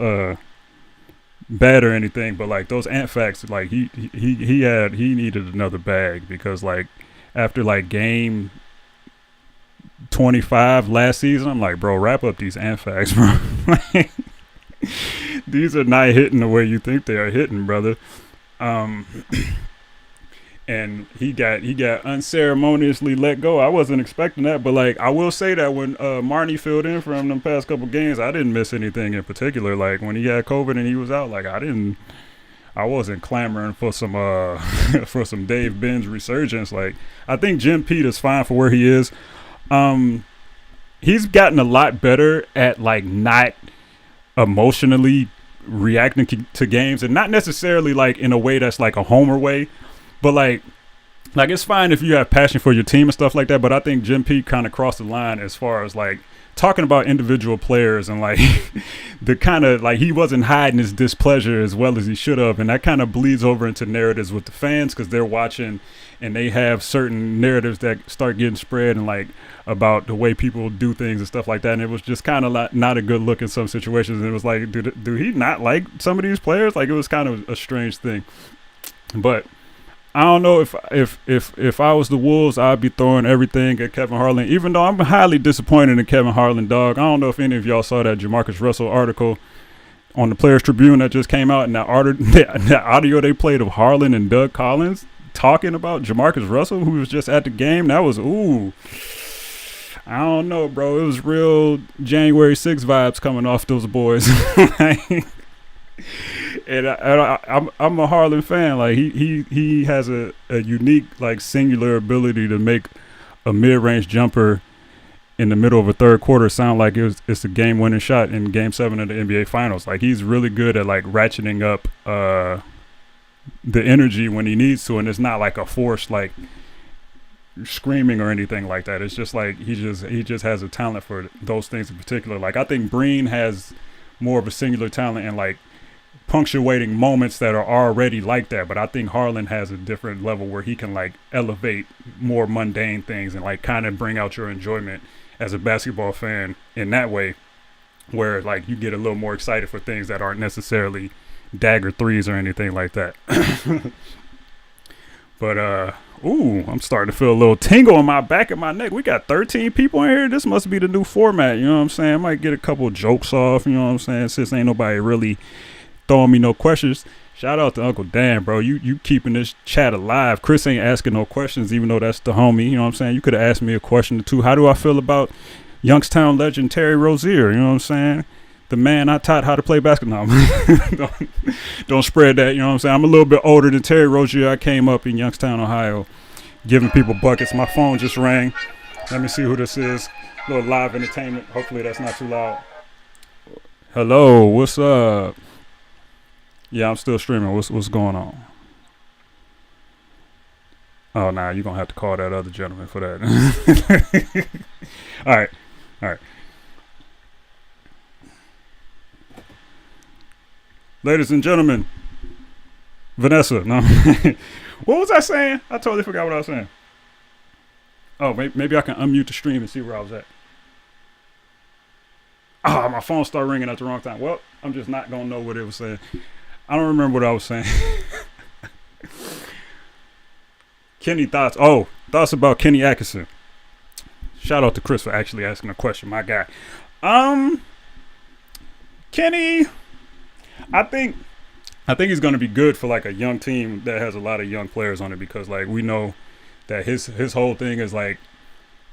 bad or anything. But, like, those ant facts, like, he needed another bag. Because, like, after, like, game 25 last season, I'm like, bro, wrap up these ant facts, bro. These are not hitting the way you think they are hitting, brother. And he got unceremoniously let go. I wasn't expecting that, but like I will say that when Marnie filled in for him them past couple games, I didn't miss anything in particular. Like when he had COVID and he was out, like I wasn't clamoring for some for some Dave Benz resurgence. Like I think Jim Pete is fine for where he is. He's gotten a lot better at like not emotionally reacting to games, and not necessarily like in a way that's like a homer way, but like it's fine if you have passion for your team and stuff like that. But I think Jim Pete kind of crossed the line as far as like talking about individual players, and like the kind of like he wasn't hiding his displeasure as well as he should have, and that kind of bleeds over into narratives with the fans, because they're watching and they have certain narratives that start getting spread and like about the way people do things and stuff like that. And it was just kind of not a good look in some situations. And it was like, do he not like some of these players? Like it was kind of a strange thing. But I don't know if I was the Wolves, I'd be throwing everything at Kevin Harlan. Even though I'm highly disappointed in Kevin Harlan, dog. I don't know if any of y'all saw that Jamarcus Russell article on the Players Tribune that just came out, and that audio they played of Harlan and Doug Collins talking about Jamarcus Russell, who was just at the game. That was I don't know, bro. It was real January 6 vibes coming off those boys. And I'm a Harlan fan. Like he has a unique, like, singular ability to make a mid-range jumper in the middle of a third quarter sound like it's a game-winning shot in Game 7 of the NBA Finals. Like, he's really good at, like, ratcheting up the energy when he needs to, and it's not like a forced, like, screaming or anything like that. It's just like he just has a talent for those things in particular. Like, I think Breen has more of a singular talent and, like, punctuating moments that are already like that, but I think Harlan has a different level where he can, like, elevate more mundane things and, like, kind of bring out your enjoyment as a basketball fan in that way, where, like, you get a little more excited for things that aren't necessarily dagger threes or anything like that. But I'm starting to feel a little tingle on my back and my neck. We got 13 people in here. This must be the new format, you know what I'm saying? I might get a couple jokes off, you know what I'm saying, since ain't nobody really throwing me no questions. Shout out to Uncle Dan, bro. You keeping this chat alive. Chris ain't asking no questions, even though that's the homie. You know what I'm saying? You could have asked me a question or two. How do I feel about Youngstown legend Terry Rozier? You know what I'm saying? The man I taught how to play basketball. Don't spread that. You know what I'm saying? I'm a little bit older than Terry Rozier. I came up in Youngstown, Ohio, giving people buckets. My phone just rang. Let me see who this is. A little live entertainment. Hopefully that's not too loud. Hello, what's up? Yeah, I'm still streaming. What's going on? Oh, nah, you're going to have to call that other gentleman for that. All right. Ladies and gentlemen, Vanessa. No. What was I saying? I totally forgot what I was saying. Oh, maybe I can unmute the stream and see where I was at. My phone started ringing at the wrong time. Well, I'm just not going to know what it was saying. I don't remember what I was saying. Kenny thoughts. Oh, thoughts about Kenny Atkinson. Shout out to Chris for actually asking a question, my guy. Kenny, I think he's going to be good for, like, a young team that has a lot of young players on it, because, like, we know that his whole thing is, like,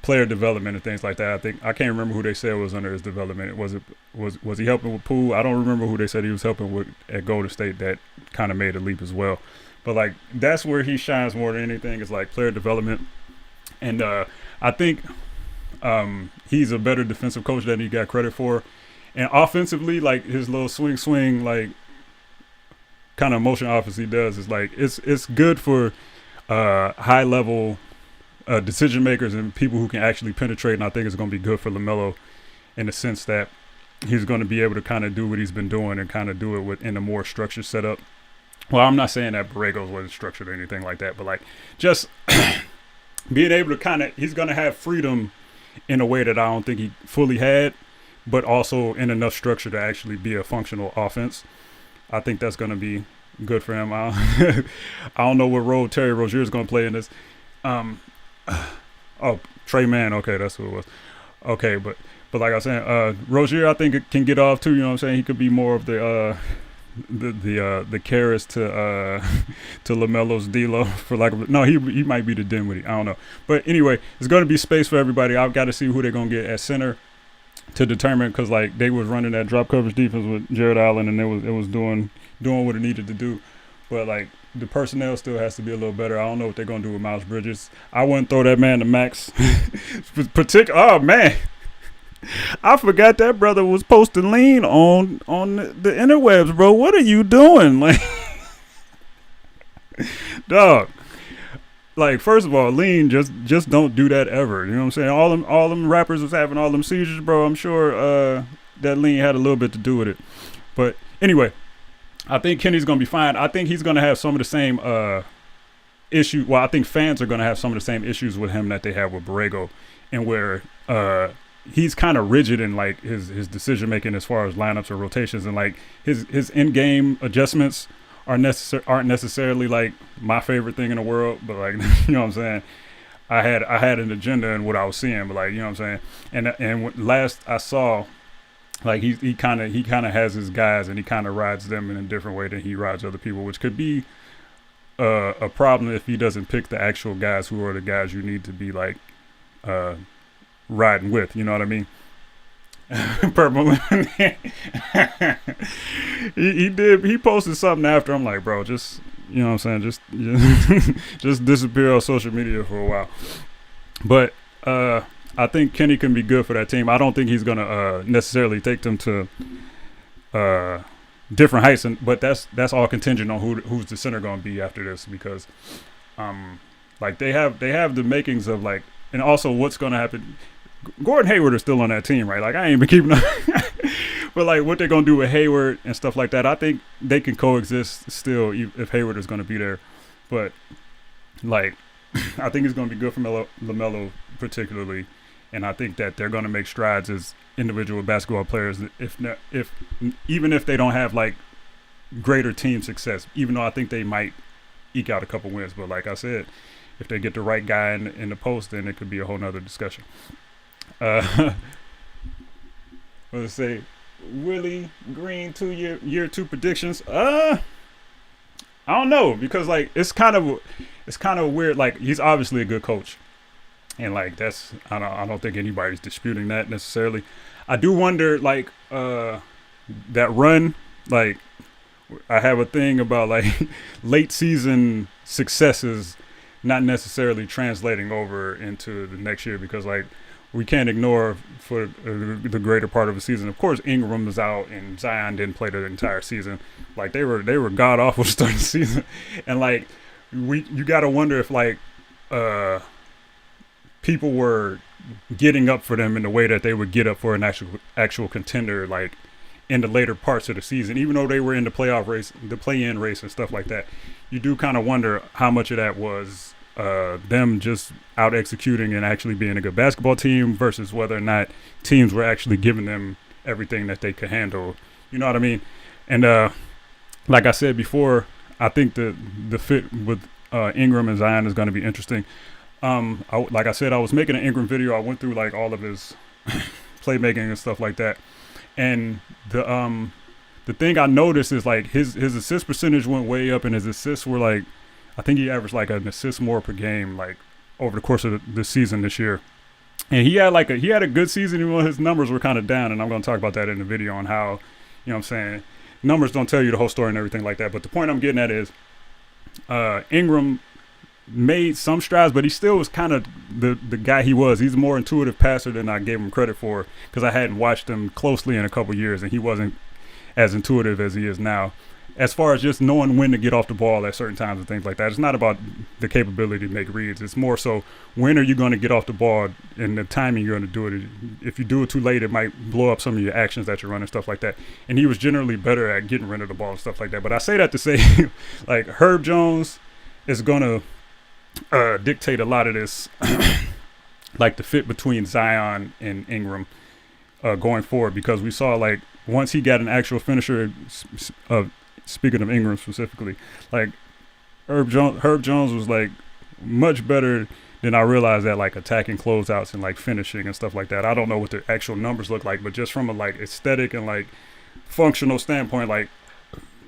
player development and things like that. I can't remember who they said was under his development. Was he helping with Poole? I don't remember who they said he was helping with at Golden State that kind of made a leap as well. But, like, that's where he shines more than anything, is, like, player development. And I think he's a better defensive coach than he got credit for. And offensively, like, his little swing, like, kind of motion offense he does is, like, it's good for high level decision makers and people who can actually penetrate. And I think it's going to be good for LaMelo in the sense that he's going to be able to kind of do what he's been doing and kind of do it in a more structured setup. Well, I'm not saying that Borrego's wasn't structured or anything like that, but, like, just being able to kind of, he's going to have freedom in a way that I don't think he fully had, but also in enough structure to actually be a functional offense. I think that's going to be good for him. I don't know what role Terry Rozier is going to play in this. Trey Mann. Okay, that's who it was. Okay, but like I was saying, Rozier, I think it can get off too. You know what I'm saying? He could be more of the Karras to LaMelo's D'Lo, for like, no, he might be the Dinwiddie. I don't know, but anyway, it's going to be space for everybody. I've got to see who they're going to get at center to determine, because, like, they was running that drop coverage defense with Jared Allen, and it was doing what it needed to do. But, like, the personnel still has to be a little better. I don't know what they're going to do with Miles Bridges. I wouldn't throw that man to max. Oh, man. I forgot that brother was posting lean on the interwebs, bro. What are you doing? Like, dog. Like, first of all, lean, just don't do that ever. You know what I'm saying? All them rappers was having all them seizures, bro. I'm sure that lean had a little bit to do with it. But anyway, I think Kenny's going to be fine. I think he's going to have some of the same issues. Well, I think fans are going to have some of the same issues with him that they have with Borrego, and where he's kind of rigid in, like, his decision making as far as lineups or rotations, and, like, his in game adjustments aren't necessarily like my favorite thing in the world, but like you know what I'm saying. I had an agenda in what I was seeing, but like you know what I'm saying. Last I saw, like he kind of has his guys and he kind of rides them in a different way than he rides other people, which could be a problem if he doesn't pick the actual guys who are the guys you need to be like uh, riding with. You know what I mean? Purple. He did. He posted something after. I'm like, bro, just you know what I'm saying, just disappear on social media for a while. But I think Kenny can be good for that team. I don't think he's gonna necessarily take them to different heights, but that's all contingent on who's the center gonna be after this because like they have the makings of like, and also what's gonna happen. Gordon Hayward is still on that team, right? Like I ain't been keeping up. But like what they're gonna do with Hayward and stuff like that, I think they can coexist still if Hayward is gonna be there. But like I think it's gonna be good for LaMelo particularly, and I think that they're gonna make strides as individual basketball players. Even if they don't have like greater team success, even though I think they might eke out a couple wins. But like I said, if they get the right guy in the post, then it could be a whole nother discussion. Let's say Willie Green year 2 predictions. I don't know because like it's kind of weird. Like he's obviously a good coach, and like that's I don't think anybody's disputing that necessarily. I do wonder like that run. Like I have a thing about like late season successes not necessarily translating over into the next year because like we can't ignore for the greater part of the season. Of course, Ingram was out and Zion didn't play the entire season. Like they were god awful to start the season, and like you got to wonder if like people were getting up for them in the way that they would get up for an actual contender like in the later parts of the season, even though they were in the playoff race, the play-in race and stuff like that. You do kind of wonder how much of that was them just out executing and actually being a good basketball team versus whether or not teams were actually giving them everything that they could handle. You know what I mean? And like I said before, I think the fit with Ingram and Zion is going to be interesting. Like I said, I was making an Ingram video. I went through like all of his playmaking and stuff like that. And the thing I noticed is like his assist percentage went way up and his assists were like, I think he averaged like an assist more per game, like over the course of the season this year. And he had a good season, even though his numbers were kind of down. And I'm going to talk about that in the video on how, you know what I'm saying, numbers don't tell you the whole story and everything like that. But the point I'm getting at is Ingram made some strides, but he still was kind of the guy he was. He's a more intuitive passer than I gave him credit for because I hadn't watched him closely in a couple years, and he wasn't as intuitive as he is now. As far as just knowing when to get off the ball at certain times and things like that, it's not about the capability to make reads. It's more so when are you going to get off the ball and the timing you're going to do it. If you do it too late, it might blow up some of your actions that you're running, stuff like that. And he was generally better at getting rid of the ball and stuff like that. But I say that to say, like, Herb Jones is going to dictate a lot of this, like the fit between Zion and Ingram going forward, because we saw like once he got an actual finisher, speaking of Ingram specifically, like Herb Jones was like much better than I realized at like attacking closeouts and like finishing and stuff like that. I don't know what the actual numbers look like, but just from a like aesthetic and like functional standpoint, like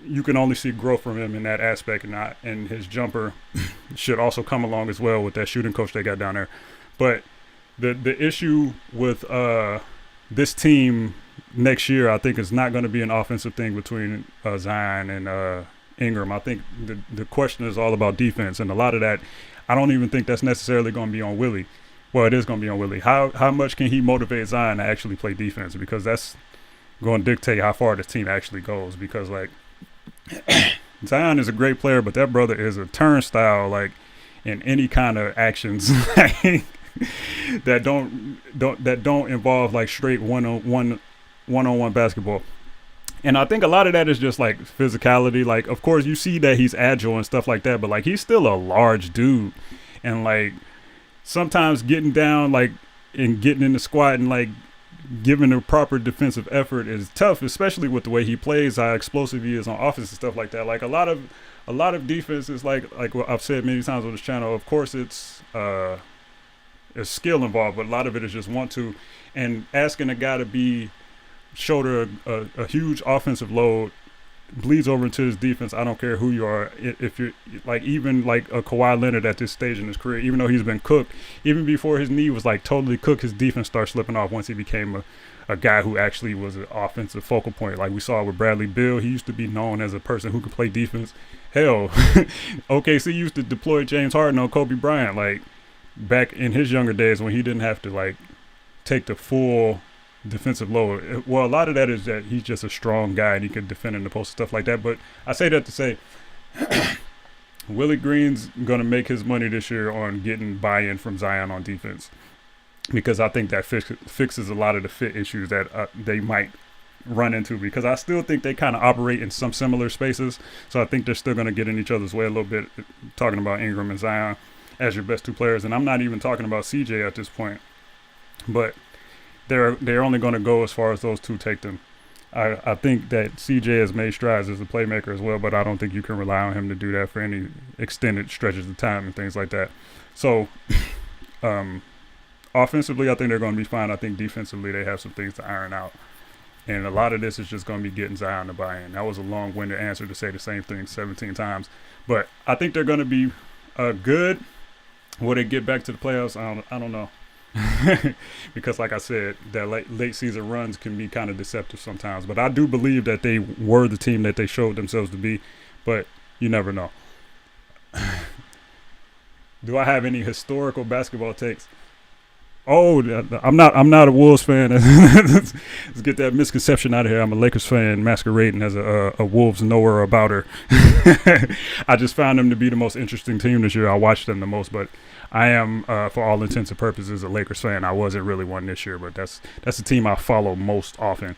you can only see growth from him in that aspect, and his jumper should also come along as well with that shooting coach they got down there. But the issue with this team next year, I think, is not going to be an offensive thing between Zion and Ingram. I think the question is all about defense, and a lot of that, I don't even think that's necessarily going to be on Willie. Well, it is going to be on Willie. How much can he motivate Zion to actually play defense? Because that's going to dictate how far this team actually goes. Because like Zion is a great player, but that brother is a turnstile, like in any kind of actions that don't involve like straight one-on-one basketball. And I think a lot of that is just like physicality. Like, of course, you see that he's agile and stuff like that, but like he's still a large dude, and like sometimes getting down like and getting in the squat and like given the proper defensive effort is tough, especially with the way he plays, how explosive he is on offense and stuff like that. Like a lot of defense is like what I've said many times on this channel. Of course, it's skill involved, but a lot of it is just want to, and asking a guy to shoulder a huge offensive load bleeds over into his defense. I don't care who you are. If you're like even like a Kawhi Leonard at this stage in his career, even though he's been cooked, even before his knee was like totally cooked, his defense started slipping off once he became a guy who actually was an offensive focal point. Like we saw with Bradley Beal, he used to be known as a person who could play defense. Hell, OKC used to deploy James Harden on Kobe Bryant, like back in his younger days when he didn't have to like take the full defensive load. Well, a lot of that is that he's just a strong guy and he can defend in the post and stuff like that. But I say that to say Willie Green's going to make his money this year on getting buy-in from Zion on defense, because I think that fixes a lot of the fit issues that they might run into, because I still think they kind of operate in some similar spaces. So I think they're still going to get in each other's way a little bit, talking about Ingram and Zion as your best two players. And I'm not even talking about CJ at this point, but they're only going to go as far as those two take them. I think that CJ has made strides as a playmaker as well, but I don't think you can rely on him to do that for any extended stretches of time and things like that. So offensively, I think they're going to be fine. I think defensively, they have some things to iron out. And a lot of this is just going to be getting Zion to buy in. That was a long-winded answer to say the same thing 17 times. But I think they're going to be good. Will they get back to the playoffs? I don't know. Because like I said, that late season runs can be kind of deceptive sometimes, but I do believe that they were the team that they showed themselves to be, but you never know. Do I have any historical basketball takes? Oh, I'm not a Wolves fan. Let's get that misconception out of here. I'm a Lakers fan masquerading as a Wolves knower about her. I just found them to be the most interesting team this year. I watched them the most, but I am, for all intents and purposes, a Lakers fan. I wasn't really one this year, but that's the team I follow most often.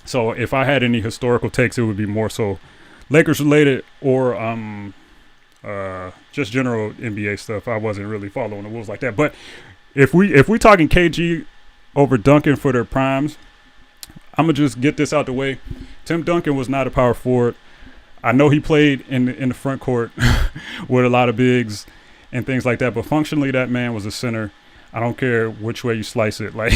So if I had any historical takes, it would be more so Lakers related or just general NBA stuff. I wasn't really following the Wolves like that. But if we talking KG over Duncan for their primes, I'm gonna just get this out the way. Tim Duncan was not a power forward. I know he played in the front court with a lot of bigs and things like that, but functionally that man was a center. I don't care which way you slice it. Like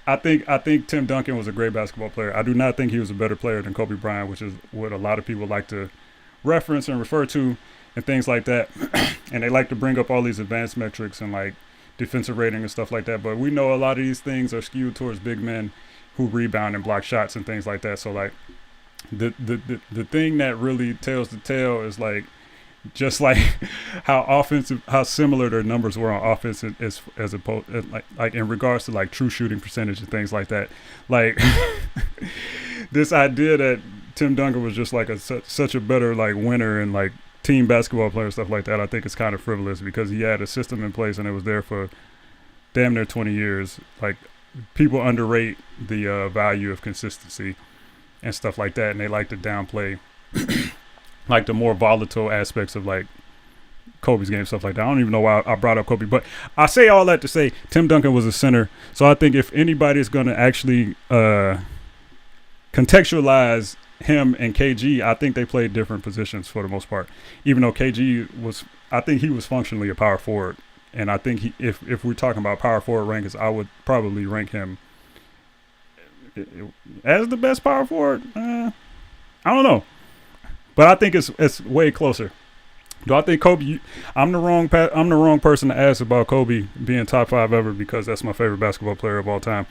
I think Tim Duncan was a great basketball player. I do not think he was a better player than Kobe Bryant, which is what a lot of people like to reference and refer to and things like that. And they like to bring up all these advanced metrics and like defensive rating and stuff like that. But we know a lot of these things are skewed towards big men who rebound and block shots and things like that. So like the thing that really tells the tale is like just like how similar their numbers were on offense as opposed like in regards to like true shooting percentage and things like that. Like this idea that Tim Duncan was just like such a better like winner and like team basketball player and stuff like that, I think it's kind of frivolous, because he had a system in place and it was there for damn near 20 years. Like people underrate the value of consistency and stuff like that, and they like to downplay like the more volatile aspects of like Kobe's game, stuff like that. I don't even know why I brought up Kobe, but I say all that to say Tim Duncan was a center. So I think if anybody is going to actually contextualize him and KG, I think they played different positions for the most part. Even though I think he was functionally a power forward, and I think if we're talking about power forward rankings, I would probably rank him as the best power forward. I don't know. But I think it's way closer. Do I think Kobe? I'm the wrong person to ask about Kobe being top 5 ever, because that's my favorite basketball player of all time,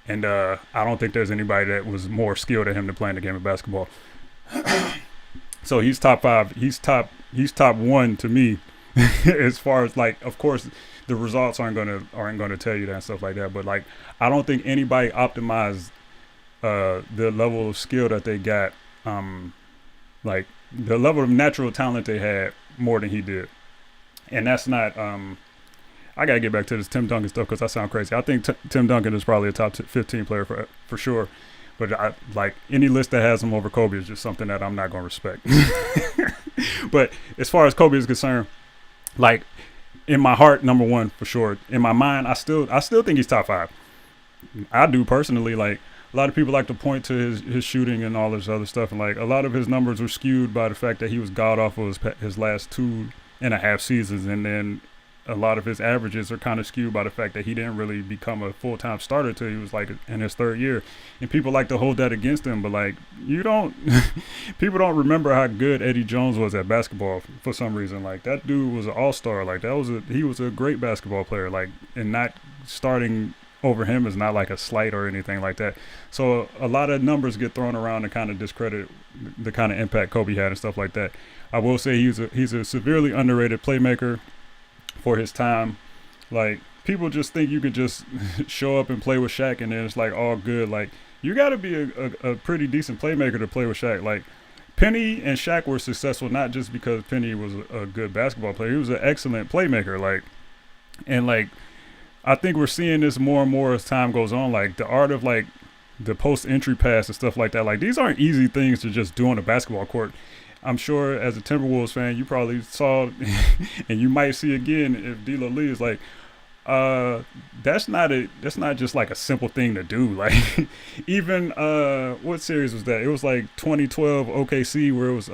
and I don't think there's anybody that was more skilled at him to playing the game of basketball. So he's top 5. He's top 1 to me, as far as like, of course, the results aren't gonna tell you that and stuff like that. But like, I don't think anybody optimized the level of skill that they got. Like the level of natural talent they had more than he did. And that's not I gotta get back to this Tim Duncan stuff because I sound crazy. I think Tim Duncan is probably a top 15 player for sure, but like any list that has him over Kobe is just something that I'm not gonna respect. But as far as Kobe is concerned, like in my heart, number 1 for sure. In my mind, I still think he's top 5. I do personally. Like a lot of people like to point to his shooting and all this other stuff, and like a lot of his numbers were skewed by the fact that he was god awful his last 2.5 seasons, and then a lot of his averages are kind of skewed by the fact that he didn't really become a full-time starter till he was like in his third year, and people like to hold that against him. But like you don't, people don't remember how good Eddie Jones was at basketball for some reason. Like that dude was an all-star. Like he was a great basketball player. Like, and not starting over him is not like a slight or anything like that. So a lot of numbers get thrown around to kind of discredit the kind of impact Kobe had and stuff like that. I will say he's a severely underrated playmaker for his time. Like people just think you could just show up and play with Shaq and then it's like all good. Like you got to be a pretty decent playmaker to play with Shaq. Like Penny and Shaq were successful not just because Penny was a good basketball player. He was an excellent playmaker. Like, and like I think we're seeing this more and more as time goes on. Like the art of like the post entry pass and stuff like that. Like these aren't easy things to just do on a basketball court. I'm sure as a Timberwolves fan, you probably saw, and you might see again if D'Lo leaves. Like, that's not just like a simple thing to do. Like, even what series was that? It was like 2012 OKC where it was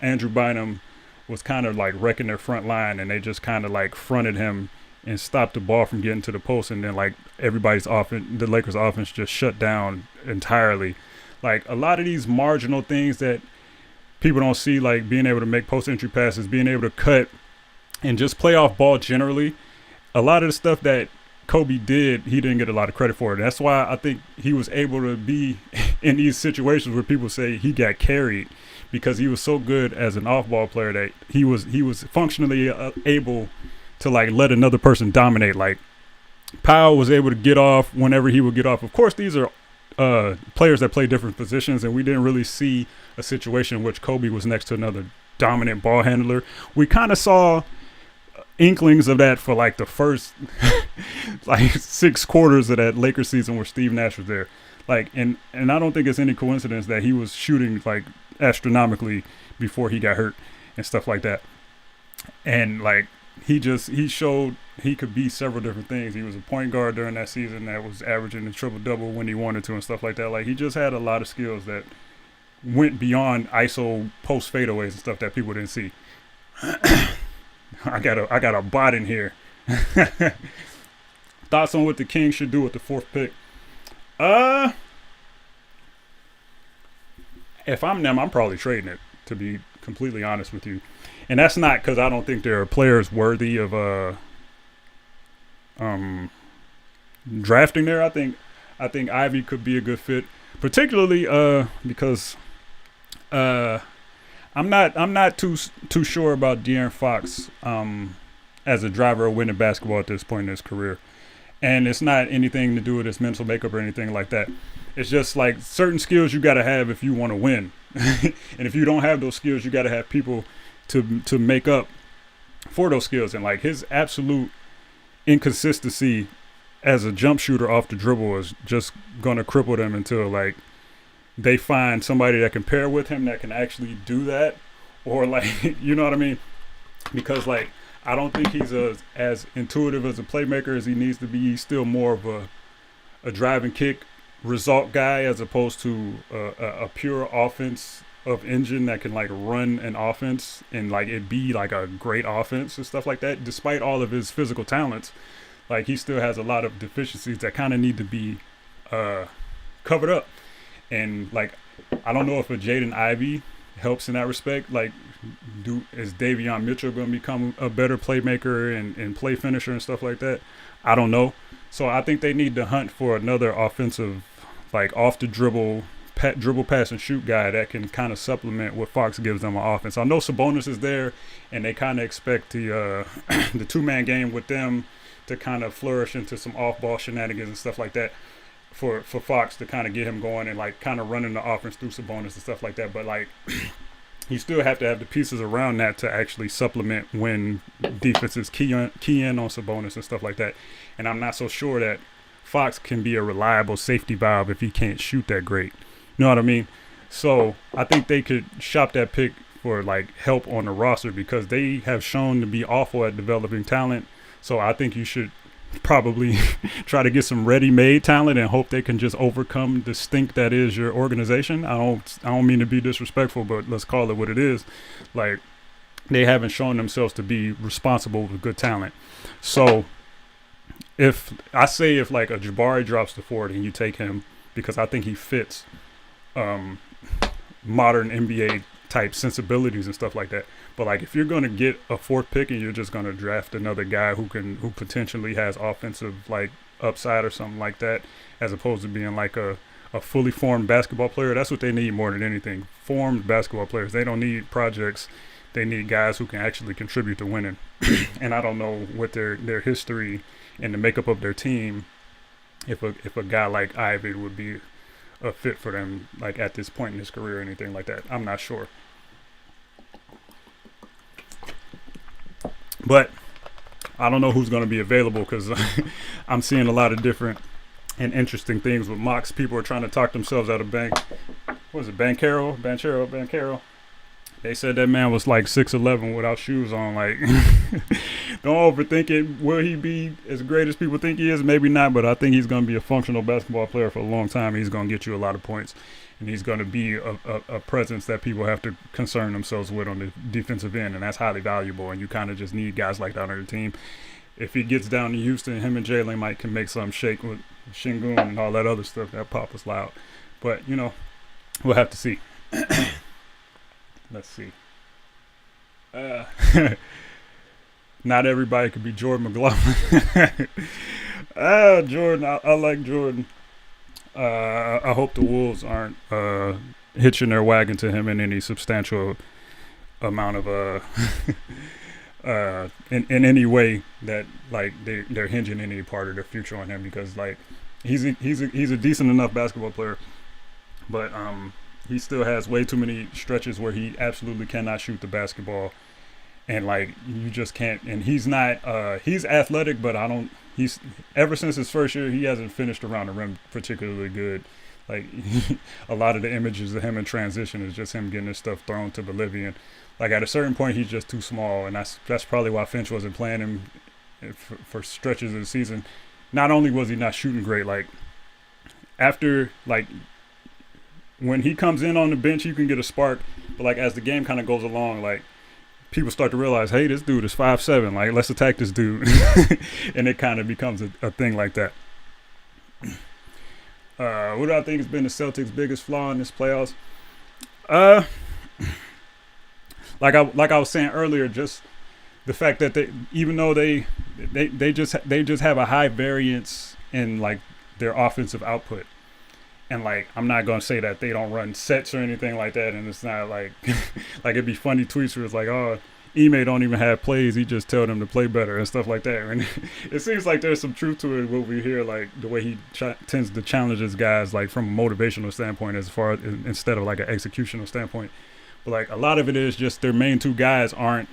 Andrew Bynum was kind of like wrecking their front line, and they just kind of like fronted him and stopped the ball from getting to the post, and then like everybody's offense, the Lakers' offense just shut down entirely. Like a lot of these marginal things that people don't see, like being able to make post entry passes, being able to cut, and just play off ball generally. A lot of the stuff that Kobe did, he didn't get a lot of credit for it. That's why I think he was able to be in these situations where people say he got carried, because he was so good as an off-ball player that he was functionally able to like let another person dominate. Like Powell was able to get off whenever he would get off. Of course, these are players that play different positions, and we didn't really see a situation in which Kobe was next to another dominant ball handler. We kind of saw inklings of that for like the first like 6 quarters of that Lakers season where Steve Nash was there. Like, and I don't think it's any coincidence that he was shooting like astronomically before he got hurt and stuff like that. And like he showed he could be several different things. He was a point guard during that season that was averaging a triple-double when he wanted to and stuff like that. Like he just had a lot of skills that went beyond ISO post fadeaways and stuff that people didn't see. I got a bot in here. Thoughts on what the Kings should do with the 4th pick? If I'm them, I'm probably trading it, to be completely honest with you. And that's not because I don't think there are players worthy of drafting there. I think Ivy could be a good fit, particularly because I'm not too sure about De'Aaron Fox as a driver of winning basketball at this point in his career. And it's not anything to do with his mental makeup or anything like that. It's just like certain skills you got to have if you want to win. And if you don't have those skills, you got to have people to make up for those skills. And like his absolute inconsistency as a jump shooter off the dribble is just going to cripple them until like they find somebody that can pair with him that can actually do that. Or like, you know what I mean? Because like, I don't think he's as intuitive as a playmaker as he needs to be. He's still more of a drive and kick result guy as opposed to a pure offense of engine that can like run an offense and like it be like a great offense and stuff like that. Despite all of his physical talents, like he still has a lot of deficiencies that kind of need to be covered up. And like, I don't know if a Jaden Ivey helps in that respect. Like, is Davion Mitchell going to become a better playmaker and play finisher and stuff like that? I don't know. So I think they need to hunt for another offensive, like off the dribble, dribble, pass, and shoot guy that can kind of supplement what Fox gives them on offense. I know Sabonis is there, and they kind of expect the the 2-man game with them to kind of flourish into some off-ball shenanigans and stuff like that for Fox to kind of get him going and like kind of running the offense through Sabonis and stuff like that. But like, you still have to have the pieces around that to actually supplement when defenses key in on Sabonis and stuff like that. And I'm not so sure that Fox can be a reliable safety valve if he can't shoot that great. You know what I mean? So I think they could shop that pick for like help on the roster because they have shown to be awful at developing talent. So I think you should probably try to get some ready-made talent and hope they can just overcome the stink that is your organization. I don't mean to be disrespectful, but let's call it what it is. Like, they haven't shown themselves to be responsible with good talent. So if like a Jabari drops to 40 and you take him because I think he fits modern NBA type sensibilities and stuff like that. But like, if you're going to get a fourth pick and you're just going to draft another guy who potentially has offensive like upside or something like that, as opposed to being like a fully formed basketball player, that's what they need more than anything. Formed basketball players. They don't need projects. They need guys who can actually contribute to winning. And I don't know what their history and the makeup of their team, if a guy like Ivy would be a fit for them, like at this point in his career or anything like that. I'm not sure. But I don't know who's going to be available because I'm seeing a lot of different and interesting things with mocks. People are trying to talk themselves out of Banchero. They said that man was like 6'11" without shoes on. Like, don't overthink it. Will he be as great as people think he is? Maybe not, but I think he's going to be a functional basketball player for a long time. He's going to get you a lot of points, and he's going to be a presence that people have to concern themselves with on the defensive end, and that's highly valuable, and you kind of just need guys like that on your team. If he gets down to Houston, him and Jalen can make something shake with Şengün and all that other stuff. That pop is loud. But, we'll have to see. Let's see. Not everybody could be Jordan McLaughlin. Jordan. I like Jordan. I hope the Wolves aren't hitching their wagon to him in any substantial amount of in any way that like they're hinging any part of their future on him, because like he's a decent enough basketball player, but he still has way too many stretches where he absolutely cannot shoot the basketball, and like you just can't. And he's not. He's athletic, but he's ever since his first year, he hasn't finished around the rim particularly good. Like a lot of the images of him in transition is just him getting his stuff thrown to Bolivian. Like at a certain point, he's just too small, and that's probably why Finch wasn't playing him for stretches of the season. Not only was he not shooting great, like after like. When he comes in on the bench, you can get a spark. But, like, as the game kind of goes along, like, people start to realize, hey, this dude is 5'7". Like, let's attack this dude. And it kind of becomes a thing like that. What do I think has been the Celtics' biggest flaw in this playoffs? Like I was saying earlier, just the fact that even though they just have a high variance in, like, their offensive output. And, like, I'm not going to say that they don't run sets or anything like that. And it's not like, like it'd be funny tweets where it's like, oh, Ime don't even have plays. He just tell them to play better and stuff like that. And it seems like there's some truth to it what we hear, like the way he tends to challenge his guys, like from a motivational standpoint instead of like an executional standpoint. But, like, a lot of it is just their main two guys aren't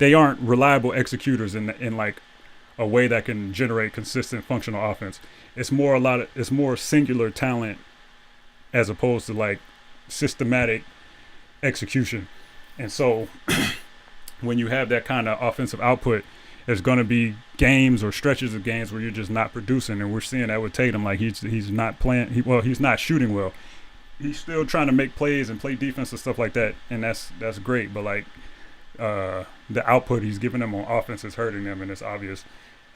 reliable executors in like a way that can generate consistent functional offense. It's more singular talent as opposed to like systematic execution. And so when you have that kind of offensive output, there's going to be games or stretches of games where you're just not producing. And we're seeing that with Tatum. Like he's not playing. He's not shooting well. He's still trying to make plays and play defense and stuff like that. And that's great. But like the output he's giving them on offense is hurting them, and it's obvious.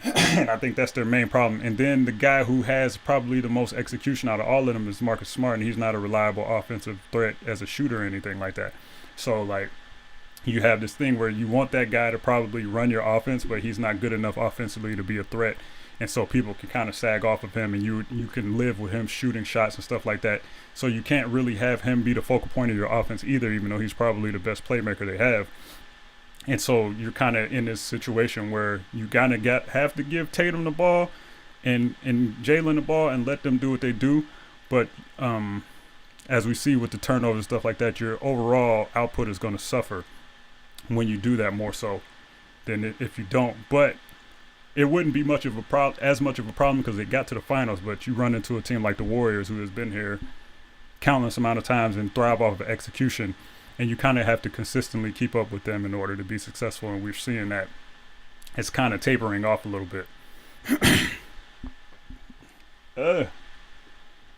And I think that's their main problem. And then the guy who has probably the most execution out of all of them is Marcus Smart, and he's not a reliable offensive threat as a shooter or anything like that. So, like, you have this thing where you want that guy to probably run your offense, but he's not good enough offensively to be a threat. And so people can kind of sag off of him, and you can live with him shooting shots and stuff like that. So you can't really have him be the focal point of your offense either, even though he's probably the best playmaker they have. And so you're kind of in this situation where you kind of have to give Tatum the ball and Jalen the ball and let them do what they do. But as we see with the turnovers and stuff like that, your overall output is going to suffer when you do that more so than if you don't. But it wouldn't be much of a problem because they got to the finals. But you run into a team like the Warriors, who has been here countless amount of times and thrive off of execution. And you kind of have to consistently keep up with them in order to be successful, and we're seeing that it's kind of tapering off a little bit.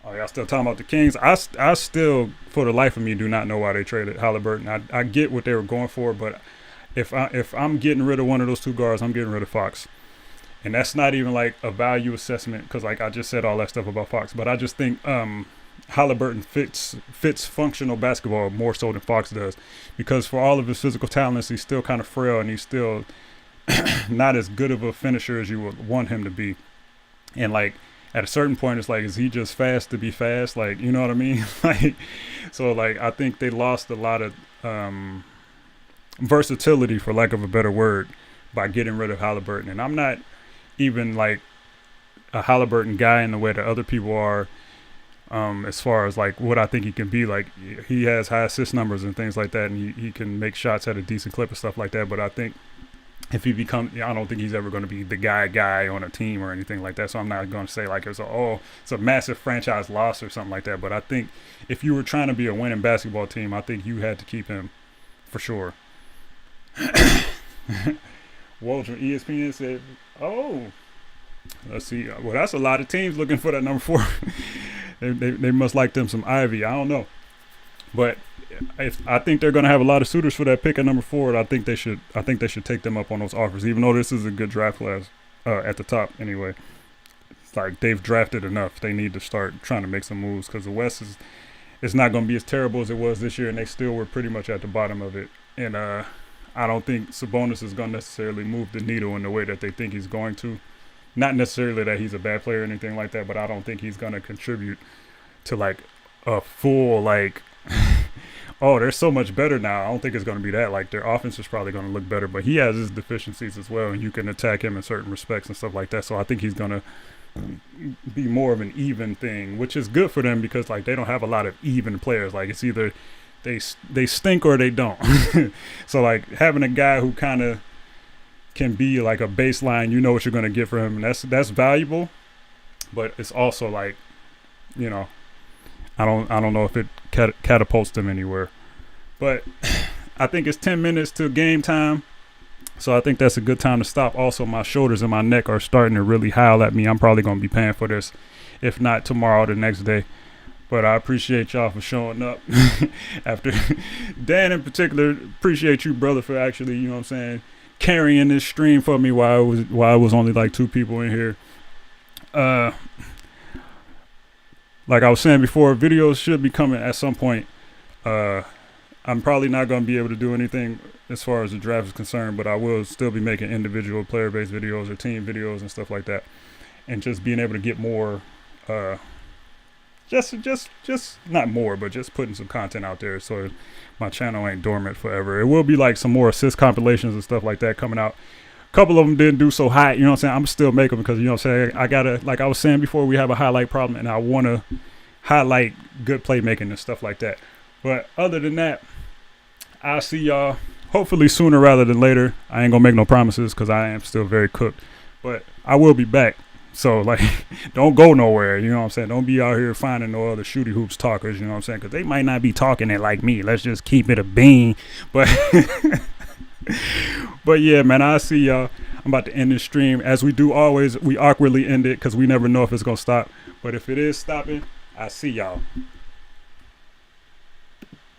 Oh, y'all still talking about the Kings? I still, for the life of me, do not know why they traded Halliburton. I get what they were going for, but if I'm getting rid of one of those two guards, I'm getting rid of Fox. And that's not even like a value assessment, because like I just said all that stuff about Fox, but I just think Halliburton fits functional basketball more so than Fox does, because for all of his physical talents, he's still kind of frail and he's still not as good of a finisher as you would want him to be. And like at a certain point, it's like, is he just fast to be fast? Like, you know what I mean? Like, so like I think they lost a lot of versatility, for lack of a better word, by getting rid of Halliburton. And I'm not even like a Halliburton guy in the way that other people are, as far as like what I think he can be. Like, he has high assist numbers and things like that, and he can make shots at a decent clip and stuff like that. But I think if he becomes, I don't think he's ever going to be the guy on a team or anything like that. So I'm not going to say like it's a massive franchise loss or something like that. But I think if you were trying to be a winning basketball team, I think you had to keep him for sure. Woj from ESPN said, "Oh, let's see. Well, that's a lot of teams looking for that number 4. they must like them some Ivy. I don't know, but I think they're going to have a lot of suitors for that pick at number 4. I think they should take them up on those offers, even though this is a good draft class at the top. Anyway, it's like they've drafted enough. They need to start trying to make some moves, because the West it's not going to be as terrible as it was this year, and they still were pretty much at the bottom of it. And I don't think Sabonis is going to necessarily move the needle in the way that they think he's going to. Not necessarily that he's a bad player or anything like that, but I don't think he's going to contribute to like a full like, oh, they're so much better now. I don't think it's going to be that. Like, their offense is probably going to look better, but he has his deficiencies as well, and you can attack him in certain respects and stuff like that. So I think he's going to be more of an even thing, which is good for them, because like they don't have a lot of even players. Like, it's either they stink or they don't. So like having a guy who kind of can be like a baseline, you know what you're going to get from him, and that's valuable. But it's also like, you know, I don't know if it catapults them anywhere. But I think it's 10 minutes to game time, so I think that's a good time to stop. Also, my shoulders and my neck are starting to really howl at me. I'm probably going to be paying for this, if not tomorrow, the next day. But I appreciate y'all for showing up. After Dan in particular, appreciate you, brother, for actually, you know what I'm saying, carrying this stream for me while it was only like 2 people in here. Like I was saying before, videos should be coming at some point. I'm probably not going to be able to do anything as far as the draft is concerned, but I will still be making individual player-based videos or team videos and stuff like that, and just being able to get more, just not more, but just putting some content out there so my channel ain't dormant forever. It will be like some more assist compilations and stuff like that coming out. A couple of them didn't do so hot, you know what I'm saying? I'm still making them because, you know what I'm saying, I gotta, like I was saying before, we have a highlight problem, and I want to highlight good playmaking and stuff like that. But other than that, I'll see y'all hopefully sooner rather than later. I ain't gonna make no promises because I am still very cooked, but I will be back. So like, don't go nowhere, you know what I'm saying? Don't be out here finding no other shooty hoops talkers, you know what I'm saying? Because they might not be talking it like me. Let's just keep it a bean. But but yeah, man, I'll see y'all. I'm about to end this stream. As we do always, we awkwardly end it because we never know if it's gonna stop. But if it is stopping, I'll see y'all.